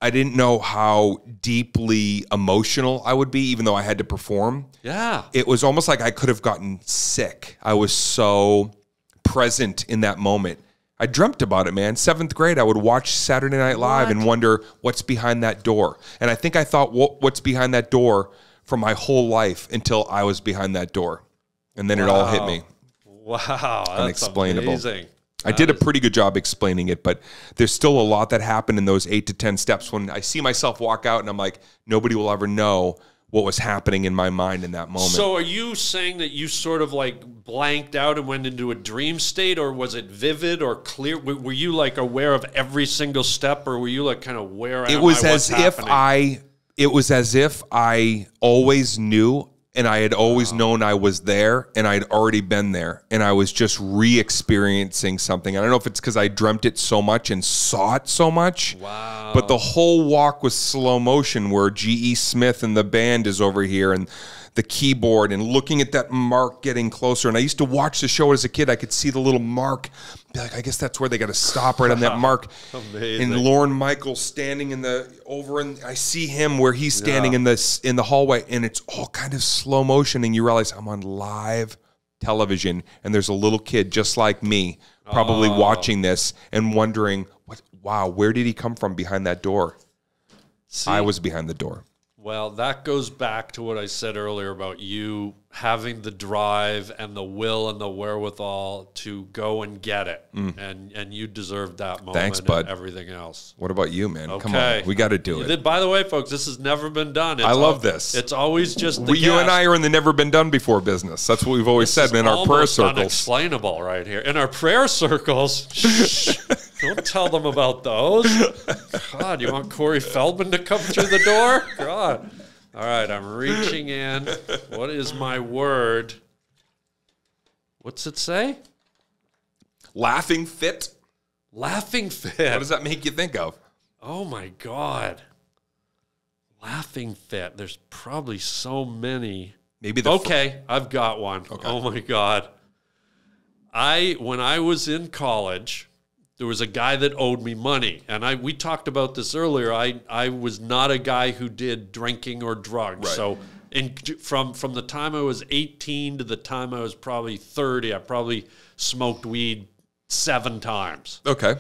Speaker 4: I didn't know how deeply emotional I would be, even though I had to perform.
Speaker 3: Yeah.
Speaker 4: It was almost like I could have gotten sick. I was so present in that moment. I dreamt about it, man. 7th grade, I would watch Saturday Night Live and wonder what's behind that door. And I think I thought what's behind that door for my whole life until I was behind that door. And then it all hit me.
Speaker 3: Wow. That's
Speaker 4: unexplainable.
Speaker 3: Amazing.
Speaker 4: I did a pretty good job explaining it, but there's still a lot that happened in those 8 to 10 steps when I see myself walk out and I'm like, nobody will ever know what was happening in my mind in that moment.
Speaker 3: So are you saying that you sort of like blanked out and went into a dream state, or was it vivid or clear? Were you like aware of every single step, or were you like kind of where am I, what's happening?
Speaker 4: It was as if I always knew And I had always known I was there, and I'd already been there, and I was just re-experiencing something. I don't know if it's because I dreamt it so much and saw it so much.
Speaker 3: Wow.
Speaker 4: But the whole walk was slow motion, where G.E. Smith and the band is over here, and the keyboard, and looking at that mark getting closer. And I used to watch the show as a kid. I could see the little mark. Be like, I guess that's where they got to stop, right on that mark.
Speaker 3: Amazing.
Speaker 4: And Lorne Michaels standing in the over, and I see him where he's standing in the hallway, and it's all kind of slow motion. And you realize I'm on live television, and there's a little kid just like me, probably watching this and wondering, wow, where did he come from behind that door?
Speaker 3: See,
Speaker 4: I was behind the door.
Speaker 3: Well, that goes back to what I said earlier about you having the drive and the will and the wherewithal to go and get it. And you deserved that moment.
Speaker 4: Thanks, bud.
Speaker 3: And everything else.
Speaker 4: What about you, man?
Speaker 3: Okay.
Speaker 4: Come on. We got to do it.
Speaker 3: By the way, folks, this has never been done. It's
Speaker 4: I love this.
Speaker 3: It's always just the
Speaker 4: You and
Speaker 3: guest.
Speaker 4: I are in the never been done before business. That's what we've always said in our prayer circles.
Speaker 3: Unexplainable right here. In our prayer circles, shh, don't tell them about those. God, you want Corey Feldman to come through the door? God. All right, I'm reaching in. What is my word? What's it say?
Speaker 4: Laughing fit.
Speaker 3: Laughing fit.
Speaker 4: What does that make you think of?
Speaker 3: Oh, my God. Laughing fit. There's probably so many.
Speaker 4: Maybe
Speaker 3: Okay, I've got one.
Speaker 4: Okay.
Speaker 3: Oh, my God. When I was in college, there was a guy that owed me money. And we talked about this earlier. I was not a guy who did drinking or drugs.
Speaker 4: Right.
Speaker 3: So from the time I was 18 to the time I was probably 30, I probably smoked weed 7 times.
Speaker 4: Okay.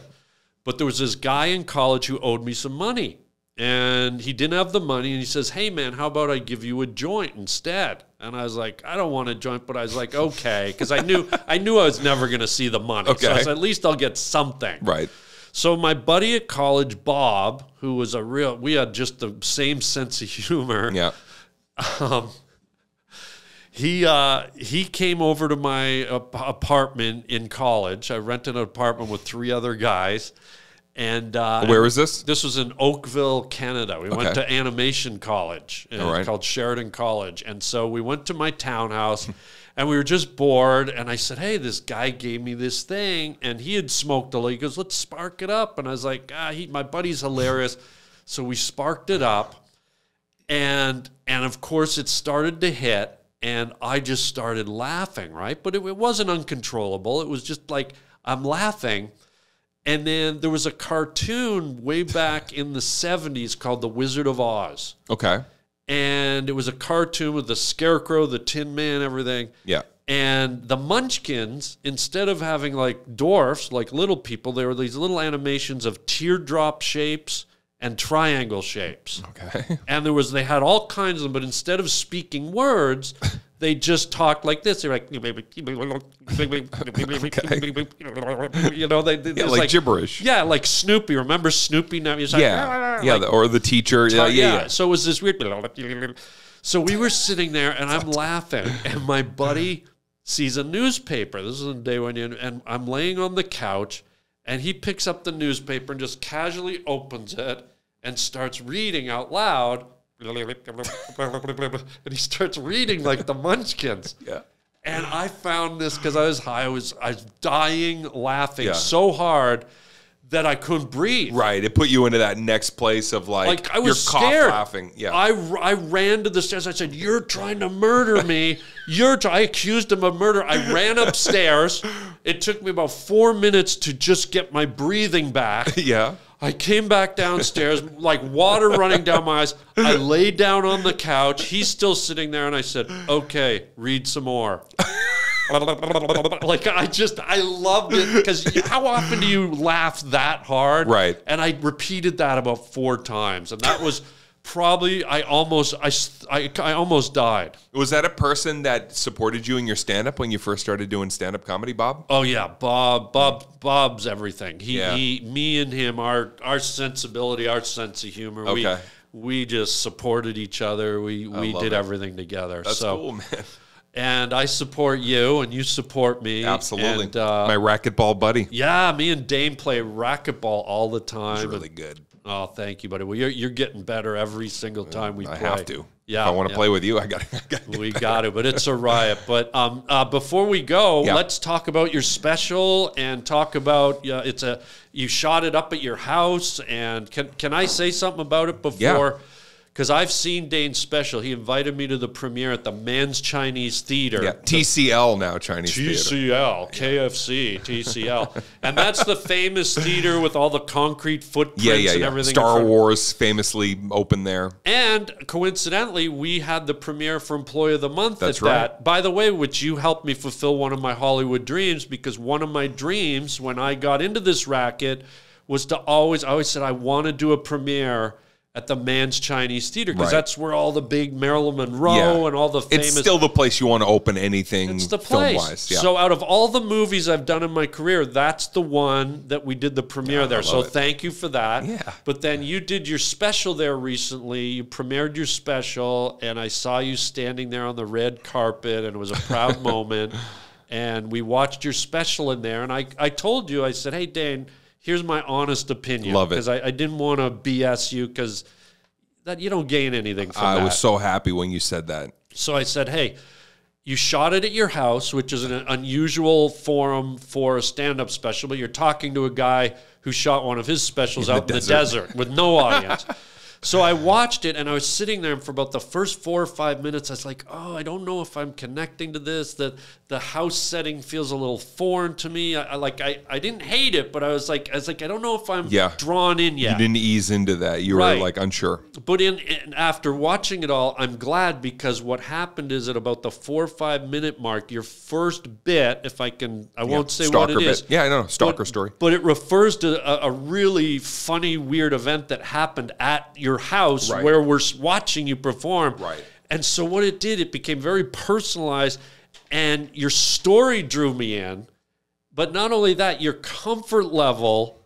Speaker 3: But there was this guy in college who owed me some money. And he didn't have the money, and he says, hey, man, how about I give you a joint instead? And I was like, I don't want a joint, but I was like, okay, because I knew I was never going to see the money.
Speaker 4: Okay.
Speaker 3: So I said, at least I'll get something.
Speaker 4: Right.
Speaker 3: So my buddy at college, Bob, who was we had just the same sense of humor.
Speaker 4: Yeah.
Speaker 3: He came over to my apartment in college. I rented an apartment with 3 other guys. And
Speaker 4: where was this?
Speaker 3: This was in Oakville, Canada. We went to animation college called Sheridan College. And so we went to my townhouse and we were just bored. And I said, hey, this guy gave me this thing. And he had smoked a lot. He goes, let's spark it up. And I was like, my buddy's hilarious. So we sparked it up. And of course, it started to hit. And I just started laughing, right? But it wasn't uncontrollable. It was just like, I'm laughing. And then there was a cartoon way back in the 70s called The Wizard of Oz.
Speaker 4: Okay.
Speaker 3: And it was a cartoon with the Scarecrow, the Tin Man, everything.
Speaker 4: Yeah.
Speaker 3: And the Munchkins, instead of having like dwarfs, like little people, there were these little animations of teardrop shapes and triangle shapes.
Speaker 4: Okay.
Speaker 3: And they had all kinds of them, but instead of speaking words, they just talked like this. They're like, you know,
Speaker 4: like gibberish.
Speaker 3: Yeah, like Snoopy. Remember Snoopy? Now he's like,
Speaker 4: or the teacher. Yeah.
Speaker 3: So it was this weird. So we were sitting there, and I'm laughing, and my buddy sees a newspaper. This is the day when and I'm laying on the couch, and he picks up the newspaper and just casually opens it and starts reading out loud. And he starts reading like the Munchkins.
Speaker 4: Yeah.
Speaker 3: And I found this because I was high. I was dying laughing so hard that I couldn't breathe.
Speaker 4: Right. It put you into that next place of like
Speaker 3: I was
Speaker 4: you're
Speaker 3: scared.
Speaker 4: laughing. Yeah.
Speaker 3: I ran to the stairs. I said, "You're trying to murder me." I accused him of murder. I ran upstairs. It took me about 4 minutes to just get my breathing back.
Speaker 4: Yeah.
Speaker 3: I came back downstairs, like water running down my eyes. I laid down on the couch. He's still sitting there, and I said, okay, read some more. Like, I loved it, because how often do you laugh that hard?
Speaker 4: Right.
Speaker 3: And I repeated that about 4 times, and that was probably, I almost died.
Speaker 4: Was that a person that supported you in your stand-up when you first started doing stand-up comedy, Bob?
Speaker 3: Oh yeah, Bob's everything. Me and him, our sensibility, our sense of humor.
Speaker 4: Okay.
Speaker 3: We just supported each other. We did everything together.
Speaker 4: That's cool, man.
Speaker 3: And I support you, and you support me.
Speaker 4: Absolutely.
Speaker 3: And,
Speaker 4: my racquetball buddy.
Speaker 3: Yeah, me and Dane play racquetball all the time.
Speaker 4: He's really good.
Speaker 3: Oh, thank you, buddy. Well, you're getting better every single time we play.
Speaker 4: I have to.
Speaker 3: Yeah,
Speaker 4: if I want to play with you, I got
Speaker 3: we got it, but it's a riot. But before we go, let's talk about your special and talk about you shot it up at your house. And can I say something about it before?
Speaker 4: Yeah.
Speaker 3: Because I've seen Dane's special. He invited me to the premiere at the Men's Chinese Theater.
Speaker 4: Yeah, TCL now, Chinese Theater.
Speaker 3: TCL, KFC, TCL. And that's the famous theater with all the concrete footprints and everything.
Speaker 4: Star Wars famously opened there.
Speaker 3: And coincidentally, we had the premiere for Employee of the Month
Speaker 4: That's
Speaker 3: at that. By the way, which you helped me fulfill one of my Hollywood dreams, because one of my dreams when I got into this racket was I always said I want to do a premiere at the Man's Chinese Theater, because that's where all the big Marilyn Monroe and all the famous...
Speaker 4: It's still the place you want to open anything
Speaker 3: it's the place.
Speaker 4: Film-wise. Yeah.
Speaker 3: So out of all the movies I've done in my career, that's the one that we did the premiere there. So thank you for that.
Speaker 4: Yeah.
Speaker 3: But then you did your special there recently. You premiered your special, and I saw you standing there on the red carpet, and it was a proud moment. And we watched your special in there, and I told you, I said, hey, Dane, here's my honest opinion.
Speaker 4: Love it.
Speaker 3: Because I didn't want to BS you, because that you don't gain anything from that.
Speaker 4: I was so happy when you said that.
Speaker 3: So I said, hey, you shot it at your house, which is an unusual forum for a stand-up special, but you're talking to a guy who shot one of his specials out in the desert with no audience. So I watched it, and I was sitting there, and for about the first 4 or 5 minutes, I was like, oh, I don't know if I'm connecting to this. The house setting feels a little foreign to me. I didn't hate it, but I was like, I don't know if I'm drawn in yet.
Speaker 4: You didn't ease into that. You were like unsure.
Speaker 3: But after watching it all, I'm glad, because what happened is at about the 4 or 5 minute mark, your first bit, if I won't say what it is.
Speaker 4: Yeah, I know, stalker story.
Speaker 3: But it refers to a really funny, weird event that happened at your house where we're watching you perform.
Speaker 4: Right.
Speaker 3: And so what it did, it became very personalized, and your story drew me in. But not only that, your comfort level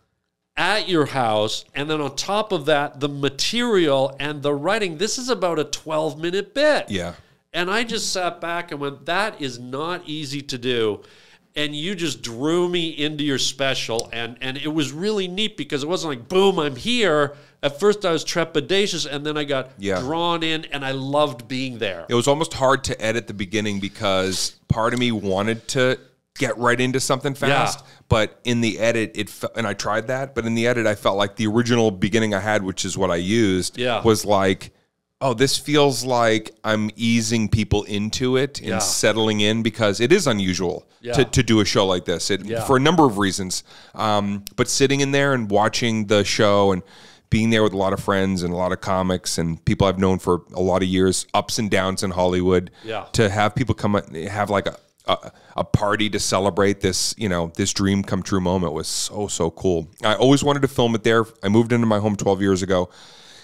Speaker 3: at your house, and then on top of that, the material and the writing. This is about a 12-minute bit.
Speaker 4: Yeah.
Speaker 3: And I just sat back and went, that is not easy to do. And you just drew me into your special, and it was really neat, because it wasn't like, boom, I'm here. At first I was trepidatious, and then I got drawn in, and I loved being there.
Speaker 4: It was almost hard to edit the beginning, because part of me wanted to get right into something fast, but in the edit, and I tried that, but in the edit, I felt like the original beginning I had, which is what I used, was like, oh, this feels like I'm easing people into it and settling in, because it is unusual to do a show like this for a number of reasons. But sitting in there and watching the show and being there with a lot of friends and a lot of comics and people I've known for a lot of years, ups and downs in Hollywood, to have people come have like a party to celebrate this, this dream come true moment was so cool. I always wanted to film it there. I moved into my home 12 years ago.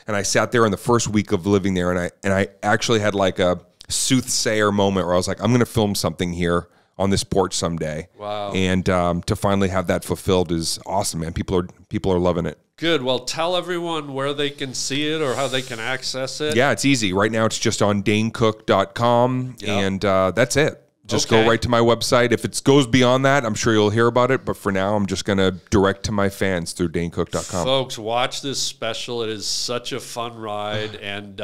Speaker 4: And I sat there in the first week of living there, and I actually had like a soothsayer moment where I was like, I'm going to film something here on this porch someday.
Speaker 3: Wow!
Speaker 4: And to finally have that fulfilled is awesome, man. People are loving it.
Speaker 3: Good. Well, tell everyone where they can see it or how they can access it.
Speaker 4: Yeah, it's easy. Right now, it's just on DaneCook.com, and that's it. Just go right to my website. If it goes beyond that, I'm sure you'll hear about it. But for now, I'm just going to direct to my fans through DaneCook.com.
Speaker 3: Folks, watch this special. It is such a fun ride, and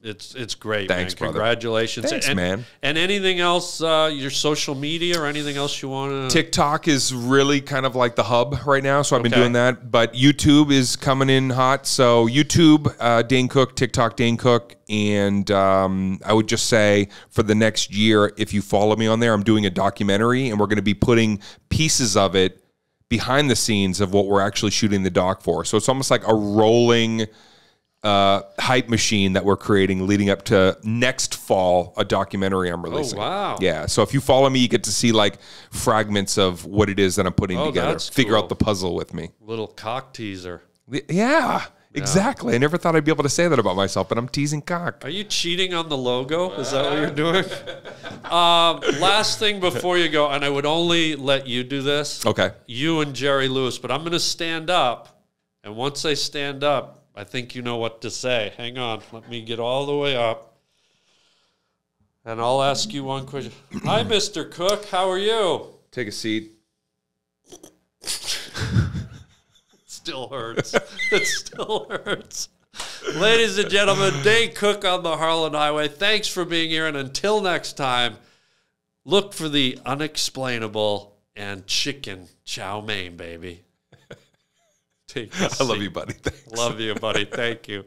Speaker 3: it's great.
Speaker 4: Thanks,
Speaker 3: man.
Speaker 4: brother.
Speaker 3: Congratulations.
Speaker 4: Thanks, man.
Speaker 3: And anything else, your social media or anything else you want to...
Speaker 4: TikTok is really kind of like the hub right now, so I've been doing that. But YouTube is coming in hot. So YouTube, Dane Cook, TikTok, Dane Cook. And I would just say for the next year, if you follow me on there, I'm doing a documentary, and we're going to be putting pieces of it behind the scenes of what we're actually shooting the doc for. So it's almost like a rolling hype machine that we're creating leading up to next fall, a documentary I'm releasing.
Speaker 3: Oh, wow.
Speaker 4: Yeah. So if you follow me, you get to see like fragments of what it is that I'm putting together. Figure out the puzzle with me.
Speaker 3: Little cock teaser.
Speaker 4: Yeah. Exactly. I never thought I'd be able to say that about myself, but I'm teasing cock.
Speaker 3: Are you cheating on the logo? Is that what you're doing? Last thing before you go, and I would only let you do this.
Speaker 4: Okay.
Speaker 3: You and Jerry Lewis, but I'm going to stand up, and once I stand up, I think you know what to say. Hang on. Let me get all the way up, and I'll ask you one question. Hi, Mr. Cook. How are you?
Speaker 4: Take a seat.
Speaker 3: Still hurts. It still hurts. Ladies and gentlemen, Dane Cook on the Harland Highway. Thanks for being here. And until next time, look for the unexplainable and chicken chow mein, baby.
Speaker 4: I love you, buddy. Thanks.
Speaker 3: Love you, buddy. Thank you.